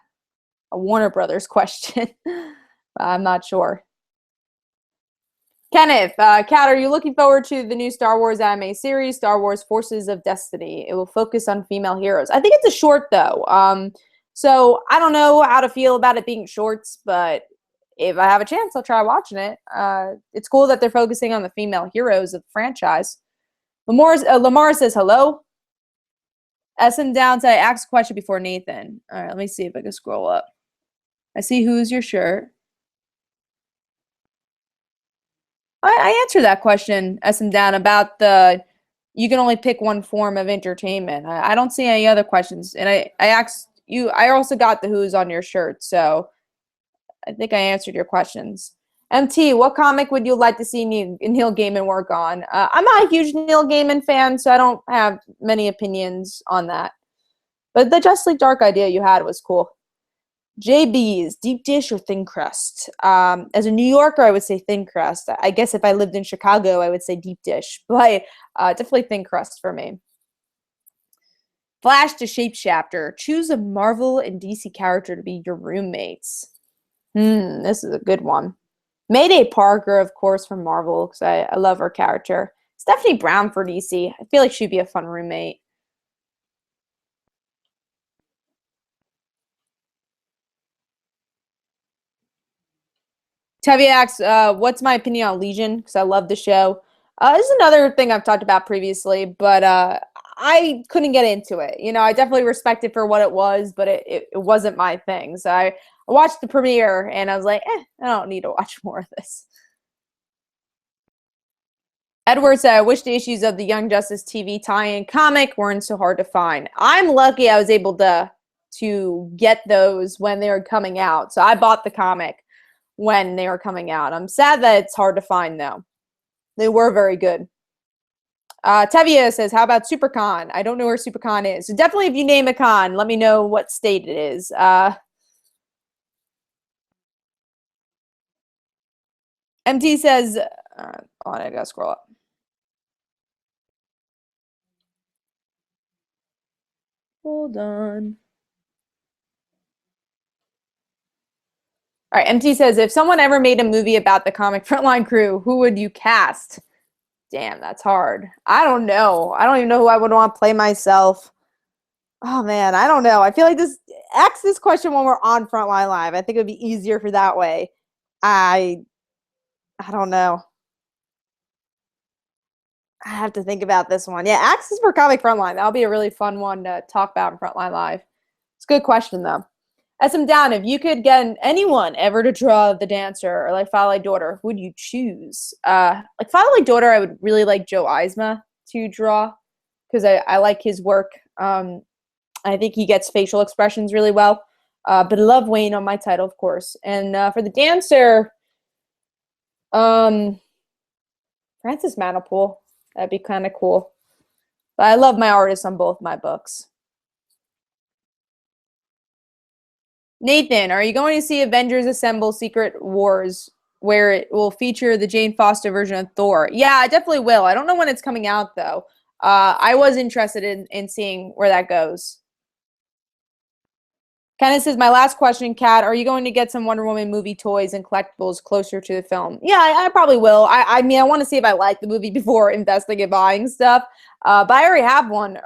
Warner Brothers question. I'm not sure. Kenneth, Kat, are you looking forward to the new Star Wars anime series, Star Wars Forces of Destiny? It will focus on female heroes. I think it's a short, though. So I don't know how to feel about it being shorts, but if I have a chance, I'll try watching it. It's cool that they're focusing on the female heroes of the franchise. Lamar says hello. SM Downs, I asked a question before Nathan. All right, let me see if I can scroll up. I see who's your shirt. I answered that question, SM Down, about the you can only pick one form of entertainment. I don't see any other questions. And I asked you, I also got the who's on your shirt, so I think I answered your questions. MT, what comic would you like to see Neil Gaiman work on? I'm not a huge Neil Gaiman fan, so I don't have many opinions on that. But the Justice League Dark idea you had was cool. JB's, deep dish or thin crust? As a New Yorker, I would say thin crust. I guess if I lived in Chicago, I would say deep dish. But definitely thin crust for me. Flash to Shapeshifter. Choose a Marvel and DC character to be your roommates. This is a good one. Mayday Parker, of course, from Marvel, because I love her character. Stephanie Brown for DC. I feel like she'd be a fun roommate. Tevye asks, what's my opinion on Legion? Because I love the show. This is another thing I've talked about previously, but I couldn't get into it. You know, I definitely respect it for what it was, but it wasn't my thing. So I watched the premiere, and I was like, I don't need to watch more of this. Edward said, I wish the issues of the Young Justice TV tie-in comic weren't so hard to find. I'm lucky I was able to get those when they were coming out. So I bought the comic when they were coming out. I'm sad that it's hard to find, though. They were very good. Tevye says, how about SuperCon? I don't know where SuperCon is. So definitely if you name a con, let me know what state it is. MT says, I gotta scroll up. Hold on. All right, MT says, if someone ever made a movie about the comic Frontline crew, who would you cast? Damn, that's hard. I don't know. I don't even know who I would want to play myself. Oh, man, I don't know. I feel like ask this question when we're on Frontline Live. I think it would be easier for that way. I don't know. I have to think about this one. Yeah, Axis for Comic Frontline. That'll be a really fun one to talk about in Frontline Live. It's a good question, though. SM Down, if you could get anyone ever to draw the dancer or like Firelight Daughter, who would you choose? Like Firelight Daughter, I would really like Joe Eisma to draw because I like his work. I think he gets facial expressions really well. But I love Wayne on my title, of course. And for the dancer, Francis Manipool. That'd be kind of cool. But I love my artists on both my books. Nathan, are you going to see Avengers Assemble Secret Wars, where it will feature the Jane Foster version of Thor? Yeah, I definitely will. I don't know when it's coming out, though. I was interested in seeing where that goes. Kenneth says, my last question, Kat, are you going to get some Wonder Woman movie toys and collectibles closer to the film? Yeah, I probably will. I mean, I want to see if I like the movie before investing in buying stuff. But I already have one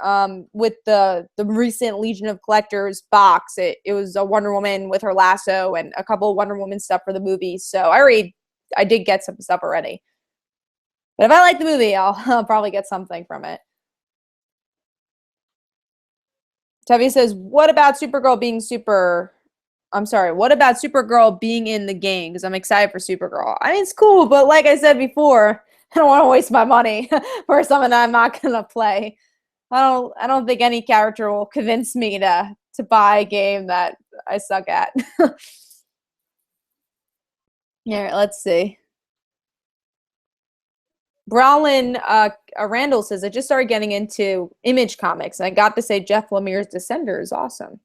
with the recent Legion of Collectors box. It was a Wonder Woman with her lasso and a couple of Wonder Woman stuff for the movie. So I did get some stuff already. But if I like the movie, I'll probably get something from it. Tevye says, what about Supergirl being in the game? Because I'm excited for Supergirl. I mean, it's cool, but like I said before, I don't want to waste my money for something that I'm not gonna play. I don't think any character will convince me to buy a game that I suck at. Yeah, let's see. Brawlin Randall says, I just started getting into Image Comics, and I got to say Jeff Lemire's Descender is awesome.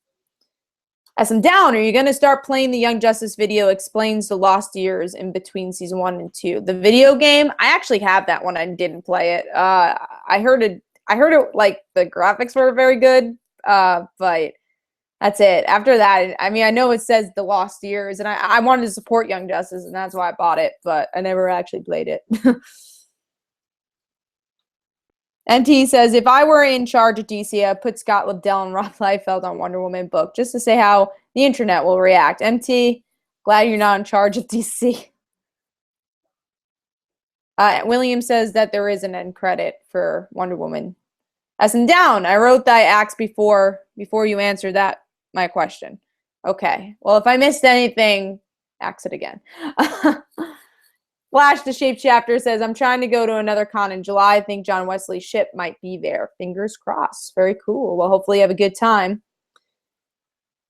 SM Down, are you going to start playing the Young Justice video explains the lost years in between season 1 and 2? The video game, I actually have that one. I didn't play it. I heard it like the graphics were very good, but that's it. After that, I mean, I know it says the lost years, and I wanted to support Young Justice, and that's why I bought it, but I never actually played it. NT says, if I were in charge of DC, I'd put Scott Lobdell and Rob Liefeld on Wonder Woman book just to say how the internet will react. MT, glad you're not in charge of DC. William says that there is an end credit for Wonder Woman. SM Down, I wrote that axe before you answered my question. Okay, well, if I missed anything, axe it again. Flash the Shape Chapter says, I'm trying to go to another con in July. I think John Wesley's ship might be there. Fingers crossed. Very cool. Well, hopefully you have a good time.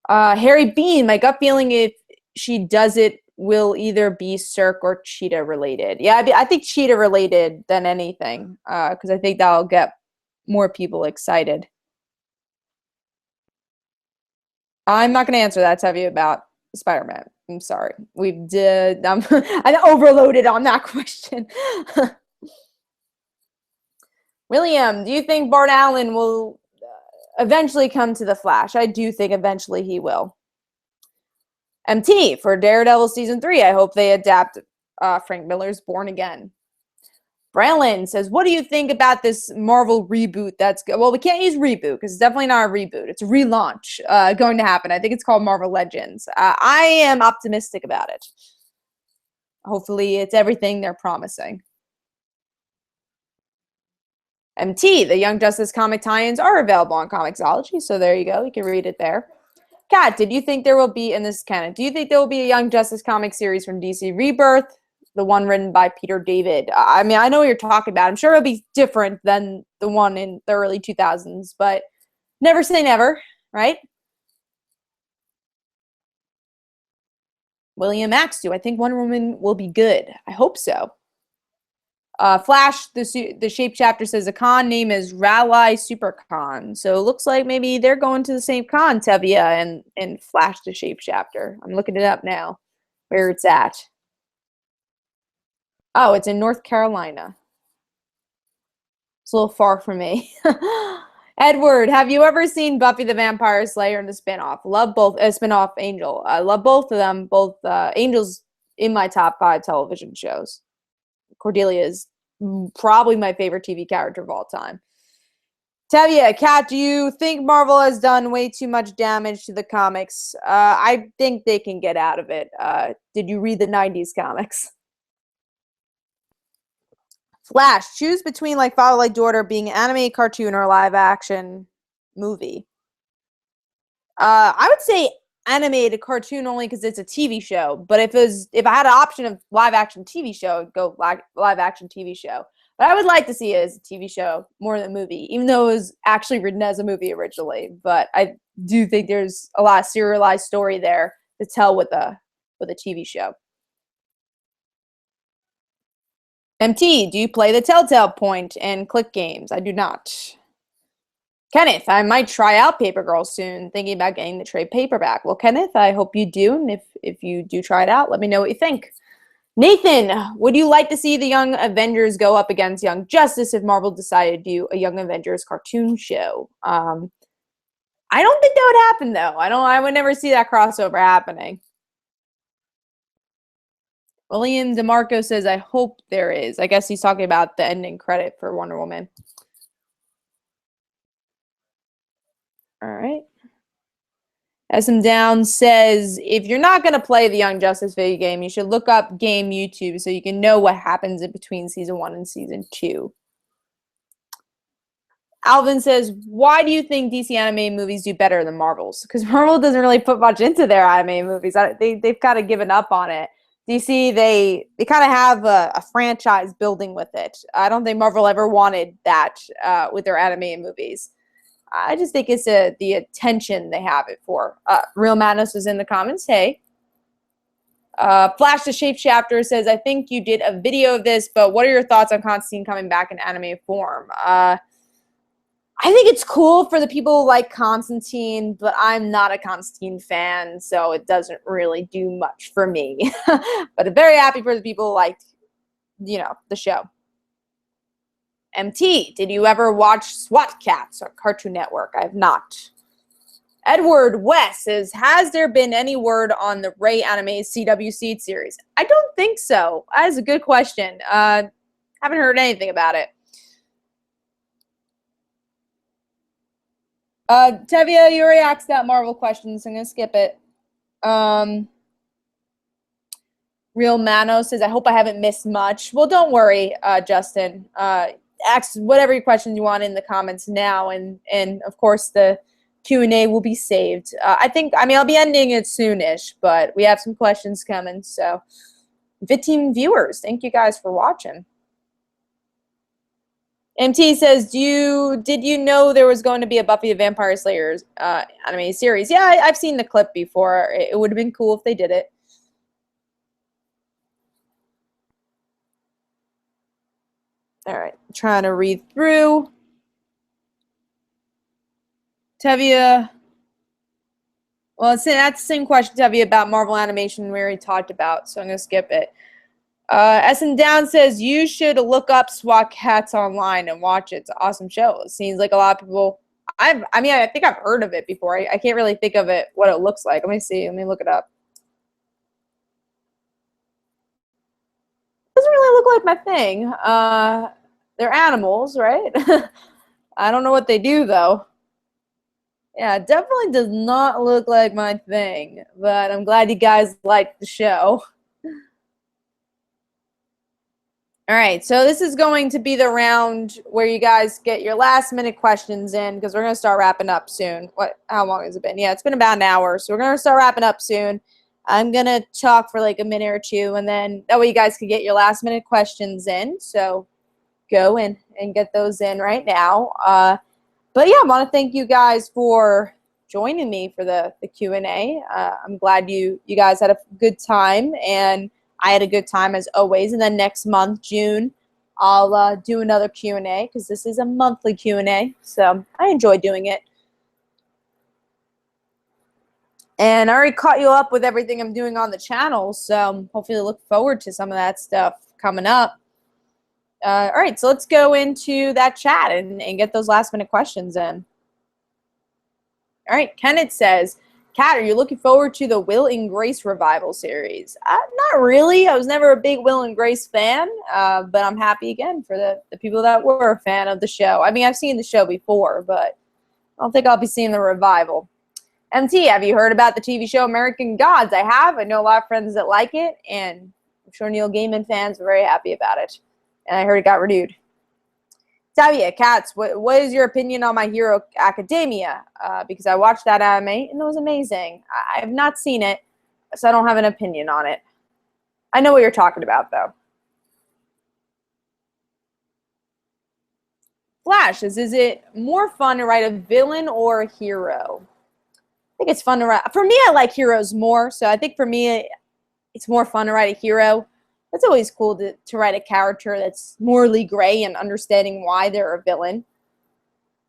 Harry Bean, my gut feeling if she does it will either be Cirque or Cheetah related. Yeah, I think Cheetah related than anything because I think that'll get more people excited. I'm not going to answer that, Tevye, about Spider-Man. I'm sorry. I overloaded on that question. William, do you think Bart Allen will eventually come to the Flash? I do think eventually he will. MT, for Daredevil Season 3, I hope they adapt Frank Miller's Born Again. Brandon says, what do you think about this Marvel reboot that's good? Well, we can't use reboot because it's definitely not a reboot. It's a relaunch going to happen. I think it's called Marvel Legends. I am optimistic about it. Hopefully it's everything they're promising. MT, the Young Justice comic tie-ins are available on Comixology, so there you go. You can read it there. Kat, did you think there will be, and this is canon, do you think there will be a Young Justice comic series from DC Rebirth? The one written by Peter David. I mean, I know what you're talking about. I'm sure it'll be different than the one in the early 2000s, but never say never, right? William Max, do I think Wonder Woman will be good? I hope so. Flash, the Shape Chapter says a con name is Rally Supercon. So it looks like maybe they're going to the same con, Tevia and Flash the Shape Chapter. I'm looking it up now, where it's at. Oh, it's in North Carolina. It's a little far from me. Edward, have you ever seen Buffy the Vampire Slayer and the spinoff? Love both. Spinoff Angel. I love both of them. Both Angel's in my top 5 television shows. Cordelia is probably my favorite TV character of all time. Tevia, Kat, do you think Marvel has done way too much damage to the comics? I think they can get out of it. Did you read the 90s comics? Flash, choose between like Father Like Daughter being an anime, cartoon, or live action movie. I would say animated cartoon only because it's a TV show. But if I had an option of live action TV show, I'd go live action TV show. But I would like to see it as a TV show more than a movie, even though it was actually written as a movie originally. But I do think there's a lot of serialized story there to tell with a TV show. MT, do you play the Telltale Point and Click games? I do not. Kenneth, I might try out Paper Girls soon, thinking about getting the trade paperback. Well, Kenneth, I hope you do, and if you do try it out, let me know what you think. Nathan, would you like to see the Young Avengers go up against Young Justice if Marvel decided to do a Young Avengers cartoon show? I don't think that would happen, though. I would never see that crossover happening. William DeMarco says, I hope there is. I guess he's talking about the ending credit for Wonder Woman. All right. SM Down says, if you're not going to play the Young Justice video game, you should look up Game YouTube so you can know what happens in between Season 1 and Season 2. Alvin says, why do you think DC animated movies do better than Marvel's? Because Marvel doesn't really put much into their animated movies. They've kind of given up on it. DC, they kind of have a franchise building with it. I don't think Marvel ever wanted that with their animated movies. I just think it's the attention they have it for. Real Madness is in the comments. Hey. Flash the Shape Chapter says, I think you did a video of this, but what are your thoughts on Constantine coming back in anime form? I think it's cool for the people who like Constantine, but I'm not a Constantine fan, so it doesn't really do much for me. But I'm very happy for the people who liked, the show. MT, did you ever watch SWAT Cats on Cartoon Network? I have not. Edward West says, has there been any word on the Ray animated CW Seed series? I don't think so. That is a good question. Haven't heard anything about it. Tevia, you already asked that Marvel question, so I'm going to skip it. Real Mano says, I hope I haven't missed much. Well, don't worry, Justin. Ask whatever your questions you want in the comments now, and of course the Q&A will be saved. I'll be ending it soonish, but we have some questions coming. So 15 viewers, thank you guys for watching. MT says, did you know there was going to be a Buffy the Vampire Slayer animated series? Yeah, I've seen the clip before. It would have been cool if they did it. All right, trying to read through. Tevia. Well, that's the same question, Tevia, about Marvel animation we already talked about, so I'm going to skip it. Essen Down says, you should look up SWAT Cats online and watch it. It's an awesome show. It seems like a lot of people... I think I've heard of it before. I can't really think of it, what it looks like. Let me see. Let me look it up. doesn't really look like my thing. They're animals, right? I don't know what they do, though. Yeah, it definitely does not look like my thing, but I'm glad you guys liked the show. All right, so this is going to be the round where you guys get your last minute questions in because we're going to start wrapping up soon. How long has it been? Yeah, it's been about an hour, so we're going to start wrapping up soon. I'm going to talk for like a minute or two, and then that way you guys can get your last minute questions in. So go in and get those in right now. But yeah, I want to thank you guys for joining me for the Q&A. I'm glad you guys had a good time, and I had a good time as always. And then next month, June, I'll do another Q&A because this is a monthly Q&A, so I enjoy doing it. And I already caught you up with everything I'm doing on the channel, so hopefully look forward to some of that stuff coming up. All right, so let's go into that chat and get those last minute questions in. All right, Kenneth says, Kat, are you looking forward to the Will and Grace revival series? Not really. I was never a big Will and Grace fan, but I'm happy again for the people that were a fan of the show. I mean, I've seen the show before, but I don't think I'll be seeing the revival. MT, have you heard about the TV show American Gods? I have. I know a lot of friends that like it, and I'm sure Neil Gaiman fans are very happy about it. And I heard it got renewed. Tavia, Katz, what is your opinion on My Hero Academia? Because I watched that anime and it was amazing. I have not seen it, so I don't have an opinion on it. I know what you're talking about, though. Flash, is it more fun to write a villain or a hero? I think it's fun to write. For me, I like heroes more, so I think for me, it's more fun to write a hero. It's always cool to write a character that's morally gray and understanding why they're a villain.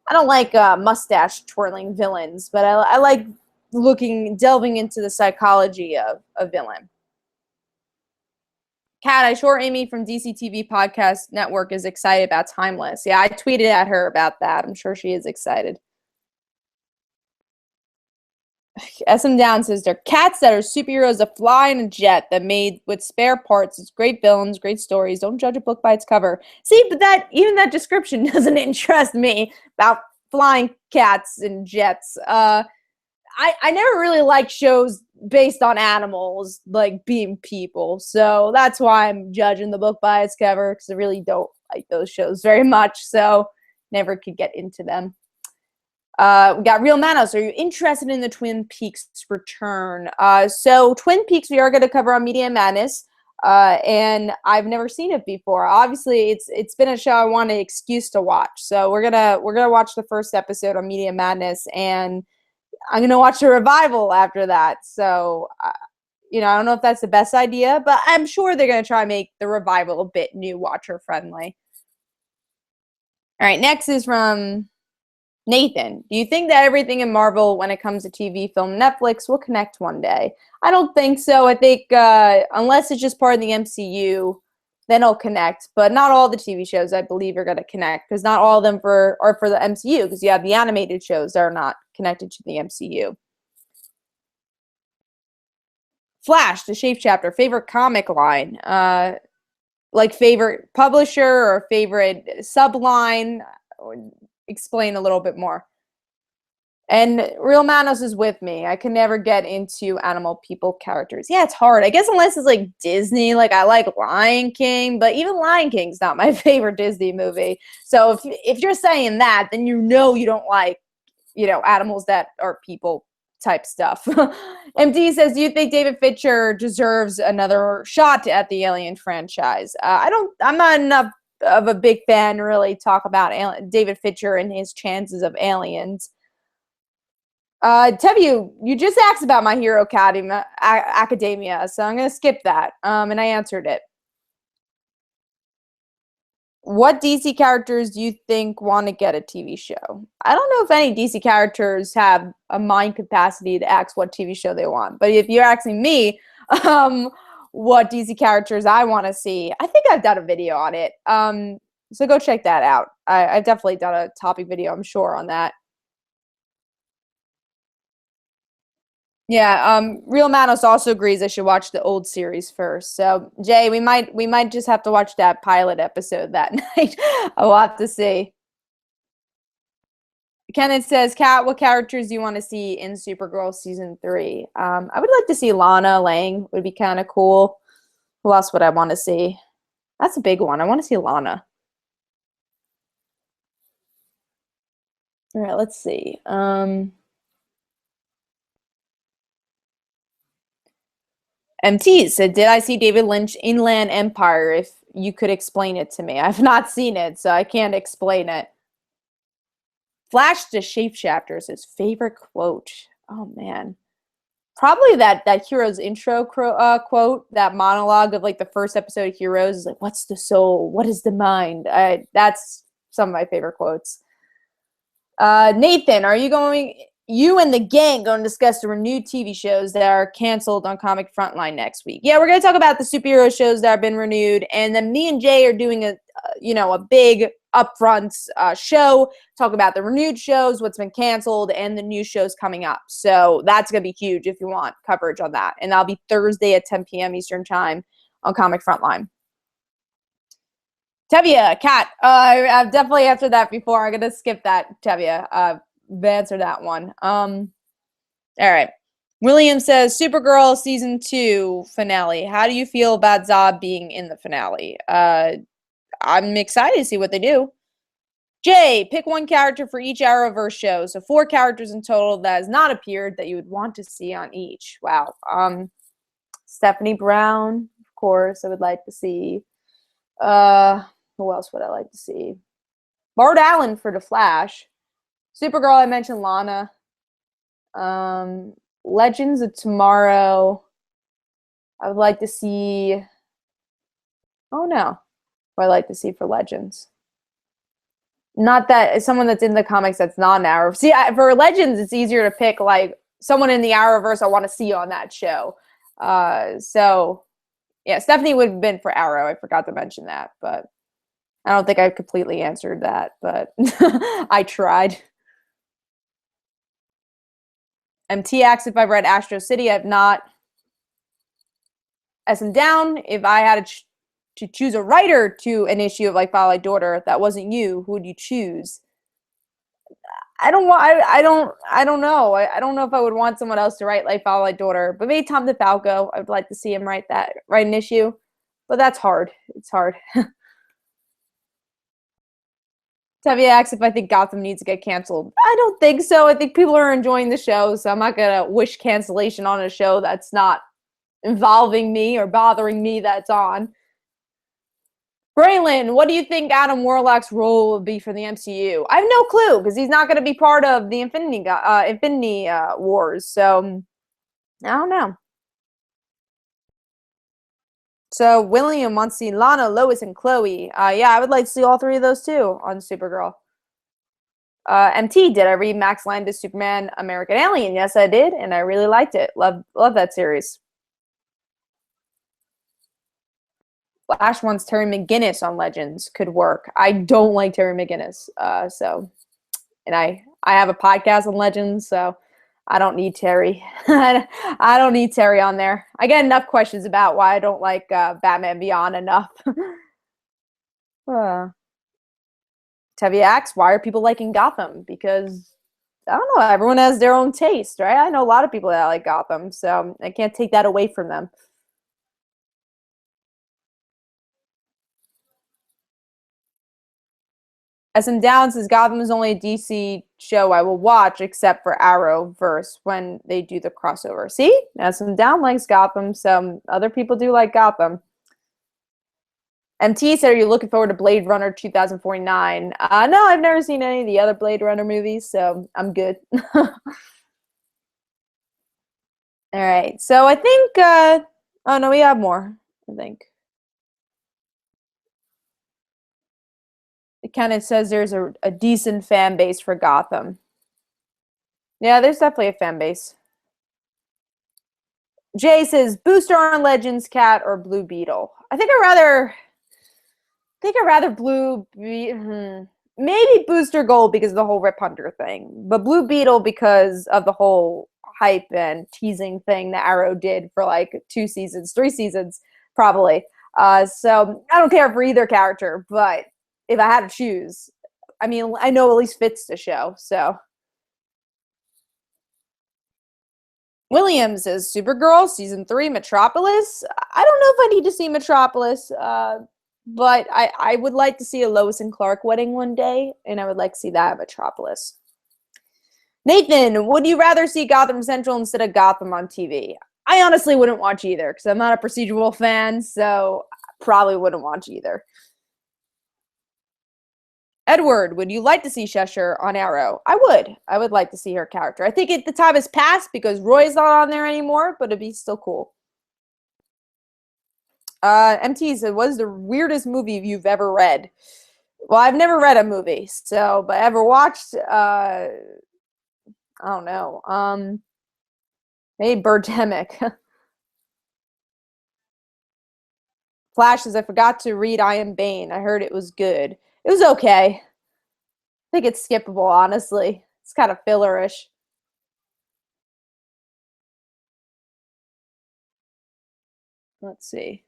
I don't like mustache twirling villains, but I like delving into the psychology of a villain. Kat, I sure Amy from DCTV Podcast Network is excited about Timeless. Yeah, I tweeted at her about that. I'm sure she is excited. SM Down says they're cats that are superheroes that fly in a jet that made with spare parts. It's great villains, great stories. Don't judge a book by its cover. See, but even that description doesn't interest me about flying cats and jets. I never really liked shows based on animals like being people, so that's why I'm judging the book by its cover because I really don't like those shows very much. So never could get into them. We got Real Manos. Are you interested in the Twin Peaks return? So Twin Peaks we are going to cover on Media Madness, and I've never seen it before. Obviously, it's been a show I want an excuse to watch. So we're gonna watch the first episode on Media Madness, and I'm gonna watch the revival after that. So I don't know if that's the best idea, but I'm sure they're gonna try and make the revival a bit new watcher friendly. All right, next is from Nathan, do you think that everything in Marvel, when it comes to TV, film, Netflix, will connect one day? I don't think so. I think unless it's just part of the MCU, then it'll connect. But not all the TV shows, I believe, are going to connect because not all of them are for the MCU because you have the animated shows that are not connected to the MCU. Flash, the Shape Chapter, favorite comic line? Like favorite publisher or favorite subline? Explain a little bit more. And Real Manos is with me. I can never get into animal people characters. Yeah, it's hard. I guess unless it's like Disney, like I like Lion King, but even Lion King's not my favorite Disney movie. So if you're saying that, then you don't like, animals that are people type stuff. MD says, do you think David Fincher deserves another shot at the Alien franchise? I'm not enough of a big fan to really talk about David Fincher and his chances of Aliens. Tevu, you just asked about My Hero Academia, so I'm going to skip that, and I answered it. What DC characters do you think want to get a TV show? I don't know if any DC characters have a mind capacity to ask what TV show they want, but if you're asking me, what DC characters I want to see, I think I've done a video on it. So go check that out. I've definitely done a topic video, I'm sure, on that. Yeah, Real Manos also agrees I should watch the old series first. So Jay, we might just have to watch that pilot episode that night. I'll have to see. Kenneth says, Kat, what characters do you want to see in Supergirl season 3? I would like to see Lana Lang. Would be kind of cool. Who else would I want to see? That's a big one. I want to see Lana. All right, let's see. MT said, did I see David Lynch Inland Empire? If you could explain it to me. I've not seen it, so I can't explain it. Flash the Shapeshifter is his favorite quote. Oh man. Probably that Heroes intro quote, that monologue of like the first episode of Heroes is like, what's the soul? What is the mind? That's some of my favorite quotes. Nathan, are you and the gang going to discuss the renewed TV shows that are canceled on Comic Frontline next week? Yeah, we're going to talk about the superhero shows that have been renewed, and then me and Jay are doing a big upfront show, talk about the renewed shows, what's been canceled, and the new shows coming up. So that's going to be huge if you want coverage on that. And that'll be Thursday at 10 p.m. Eastern Time on Comic Frontline. Tevia, Kat, I've definitely answered that before. I'm going to skip that, Tevia. I've answered that one. All right. William says, Supergirl Season 2 finale. How do you feel about Zod being in the finale? I'm excited to see what they do. Jay, pick one character for each Arrowverse show. So 4 characters in total that has not appeared that you would want to see on each. Wow. Stephanie Brown, of course, I would like to see. Who else would I like to see? Bart Allen for The Flash. Supergirl, I mentioned Lana. Legends of Tomorrow. I would like to see. Oh no. What I like to see for Legends. Not that someone that's in the comics that's not an Arrow. See, for Legends, it's easier to pick like someone in the Arrowverse I want to see on that show. So yeah, Stephanie would have been for Arrow. I forgot to mention that, but I don't think I completely answered that, but I tried. MT asks if I've read Astro City. I've not. S and Down, if I had to choose a writer to an issue of like Father Like Daughter that wasn't you, who would you choose? I don't want. I don't know. I don't know if I would want someone else to write like Father Like Daughter, but maybe Tom DeFalco. I would like to see him write an issue, but that's hard. It's hard. Tevye asks if I think Gotham needs to get canceled. I don't think so. I think people are enjoying the show, so I'm not gonna wish cancellation on a show that's not involving me or bothering me that's on. Braylon, what do you think Adam Warlock's role will be for the MCU? I have no clue because he's not going to be part of the Infinity Wars. So I don't know. So William wants to see Lana, Lois, and Chloe. Yeah, I would like to see all 3 of those too on Supergirl. MT, did I read Max Landis' Superman American Alien? Yes, I did, and I really liked it. Love that series. Flash wants Terry McGinnis on Legends. Could work. I don't like Terry McGinnis. And I have a podcast on Legends, so I don't need Terry. I don't need Terry on there. I get enough questions about why I don't like Batman Beyond enough. Tevi asks, why are people liking Gotham? Because, I don't know, everyone has their own taste, right? I know a lot of people that like Gotham, so I can't take that away from them. SM Down says Gotham is only a DC show I will watch except for Arrowverse when they do the crossover. See? SM Down likes Gotham, so other people do like Gotham. MT said, are you looking forward to Blade Runner 2049? No, I've never seen any of the other Blade Runner movies, so I'm good. All right, so I think, oh no, we have more, I think. It kind of says there's a decent fan base for Gotham. Yeah, there's definitely a fan base. Jay says Booster on Legends, Cat, or Blue Beetle. I think I'd rather Blue maybe Booster Gold because of the whole Rip Hunter thing, but Blue Beetle because of the whole hype and teasing thing that Arrow did for like 2 seasons, 3 seasons, probably. So I don't care for either character, but if I had to choose, I mean, I know at least fits the show, so. Williams is Supergirl, season 3, Metropolis. I don't know if I need to see Metropolis, but I would like to see a Lois and Clark wedding one day, and I would like to see that at Metropolis. Nathan, would you rather see Gotham Central instead of Gotham on TV? I honestly wouldn't watch either because I'm not a procedural fan, so probably wouldn't watch either. Edward, would you like to see Cheshire on Arrow? I would. I would like to see her character. I think the time has passed because Roy's not on there anymore, but it'd be still cool. MT said, what is the weirdest movie you've ever read? Well, I've never read a movie, so, but ever watched, I don't know. Maybe Birdemic. Flash says, I forgot to read I Am Bane. I heard it was good. It was okay. I think it's skippable, honestly. It's kind of fillerish. Let's see.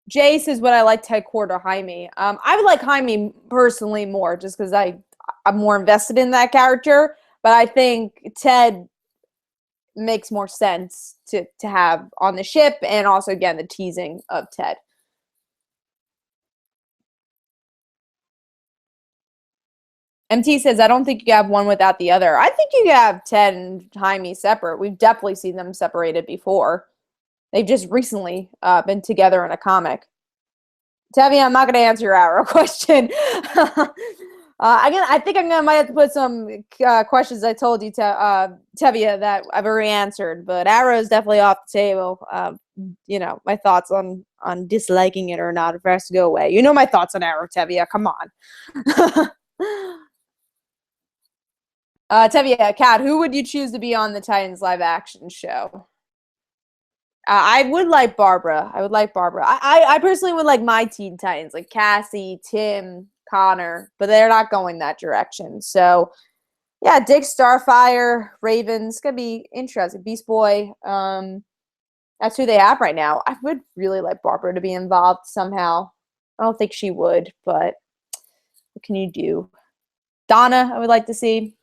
Jay says, would I like Ted Kord or Jaime? I would like Jaime personally more, just because I'm more invested in that character. But I think Ted makes more sense to have on the ship, and also, again, the teasing of Ted. MT says, I don't think you can have one without the other. I think you can have Ted and Jaime separate. We've definitely seen them separated before. They've just recently been together in a comic. Tevye, I'm not going to answer your Arrow question. I think I might have to put some questions I told you, Tevye, that I've already answered. But Arrow is definitely off the table. You know, my thoughts on disliking it or not, if it has to go away. You know my thoughts on Arrow, Tevye. Come on. Tevye, Kat, who would you choose to be on the Titans live action show? I would like Barbara. I would like Barbara. I personally would like my Teen Titans, like Cassie, Tim, Connor, but they're not going that direction. So, yeah, Dick, Starfire, Ravens, gonna be interesting. Beast Boy, that's who they have right now. I would really like Barbara to be involved somehow. I don't think she would, but what can you do? Donna, I would like to see.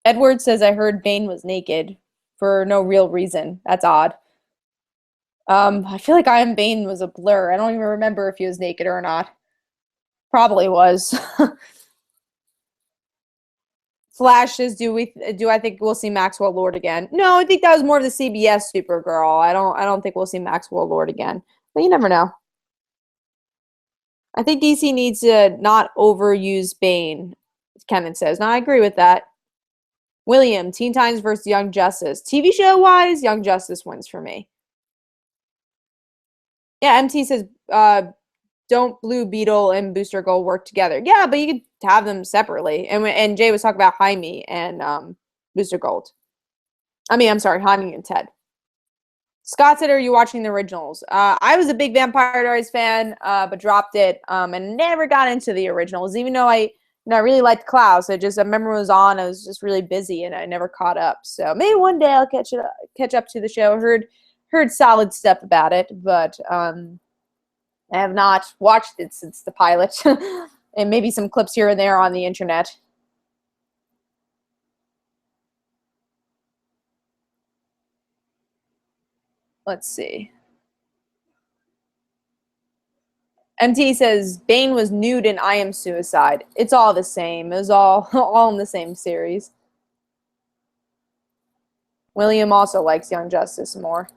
Edward says, I heard Bane was naked for no real reason. That's odd. I feel like I Am Bane was a blur. I don't even remember if he was naked or not. Probably was. Flash says, do I think we'll see Maxwell Lord again? No, I think that was more of the CBS Supergirl. I don't think we'll see Maxwell Lord again. But you never know. I think DC needs to not overuse Bane, Kevin says. No, I agree with that. William, Teen Titans versus Young Justice. TV show-wise, Young Justice wins for me. Yeah, MT says, don't Blue Beetle and Booster Gold work together? Yeah, but you could have them separately. And Jay was talking about Jaime and Booster Gold. I'm sorry, Jaime and Ted. Scott said, are you watching the originals? I was a big Vampire Diaries fan, but dropped it and never got into the originals, even though I really liked Klaus. I remember it was on. I was just really busy, and I never caught up. So maybe one day I'll catch up to the show. Heard solid stuff about it, but I have not watched it since the pilot, and maybe some clips here and there on the internet. Let's see. MT says, Bane was nude in I Am Suicide. It's all the same. It was all in the same series. William also likes Young Justice more.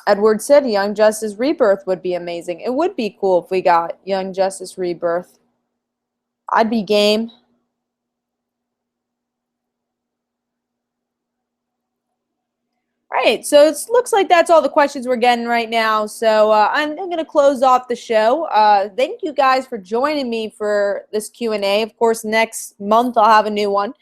Edward said Young Justice Rebirth would be amazing. It would be cool if we got Young Justice Rebirth. I'd be game. All right, so it looks like that's all the questions we're getting right now. So I'm going to close off the show. Thank you guys for joining me for this Q&A. Of course, next month I'll have a new one.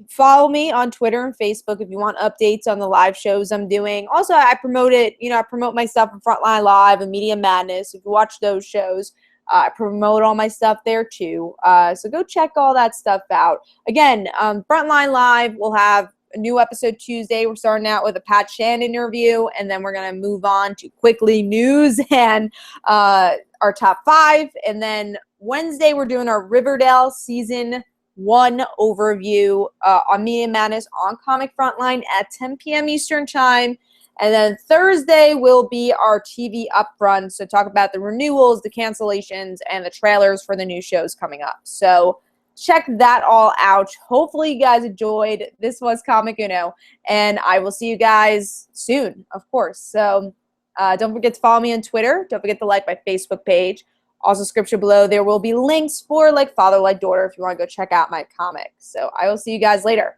Follow me on Twitter and Facebook if you want updates on the live shows I'm doing. Also, I promote it. I promote myself in Frontline Live and Media Madness. If you watch those shows, I promote all my stuff there too. So go check all that stuff out. Again, Frontline Live will have a new episode Tuesday. We're starting out with a Pat Shannon interview, and then we're going to move on to Quickly News and our top 5. And then Wednesday, we're doing our Riverdale Season 1 overview on me and Madness on Comic Frontline at 10 p.m. Eastern Time. And then Thursday will be our TV upfront. So talk about the renewals, the cancellations, and the trailers for the new shows coming up. So check that all out. Hopefully you guys enjoyed. This was Comic Uno, and I will see you guys soon, of course. So don't forget to follow me on Twitter. Don't forget to like my Facebook page. Also, description below, there will be links for like Father Like Daughter if you want to go check out my comics. So I will see you guys later.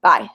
Bye.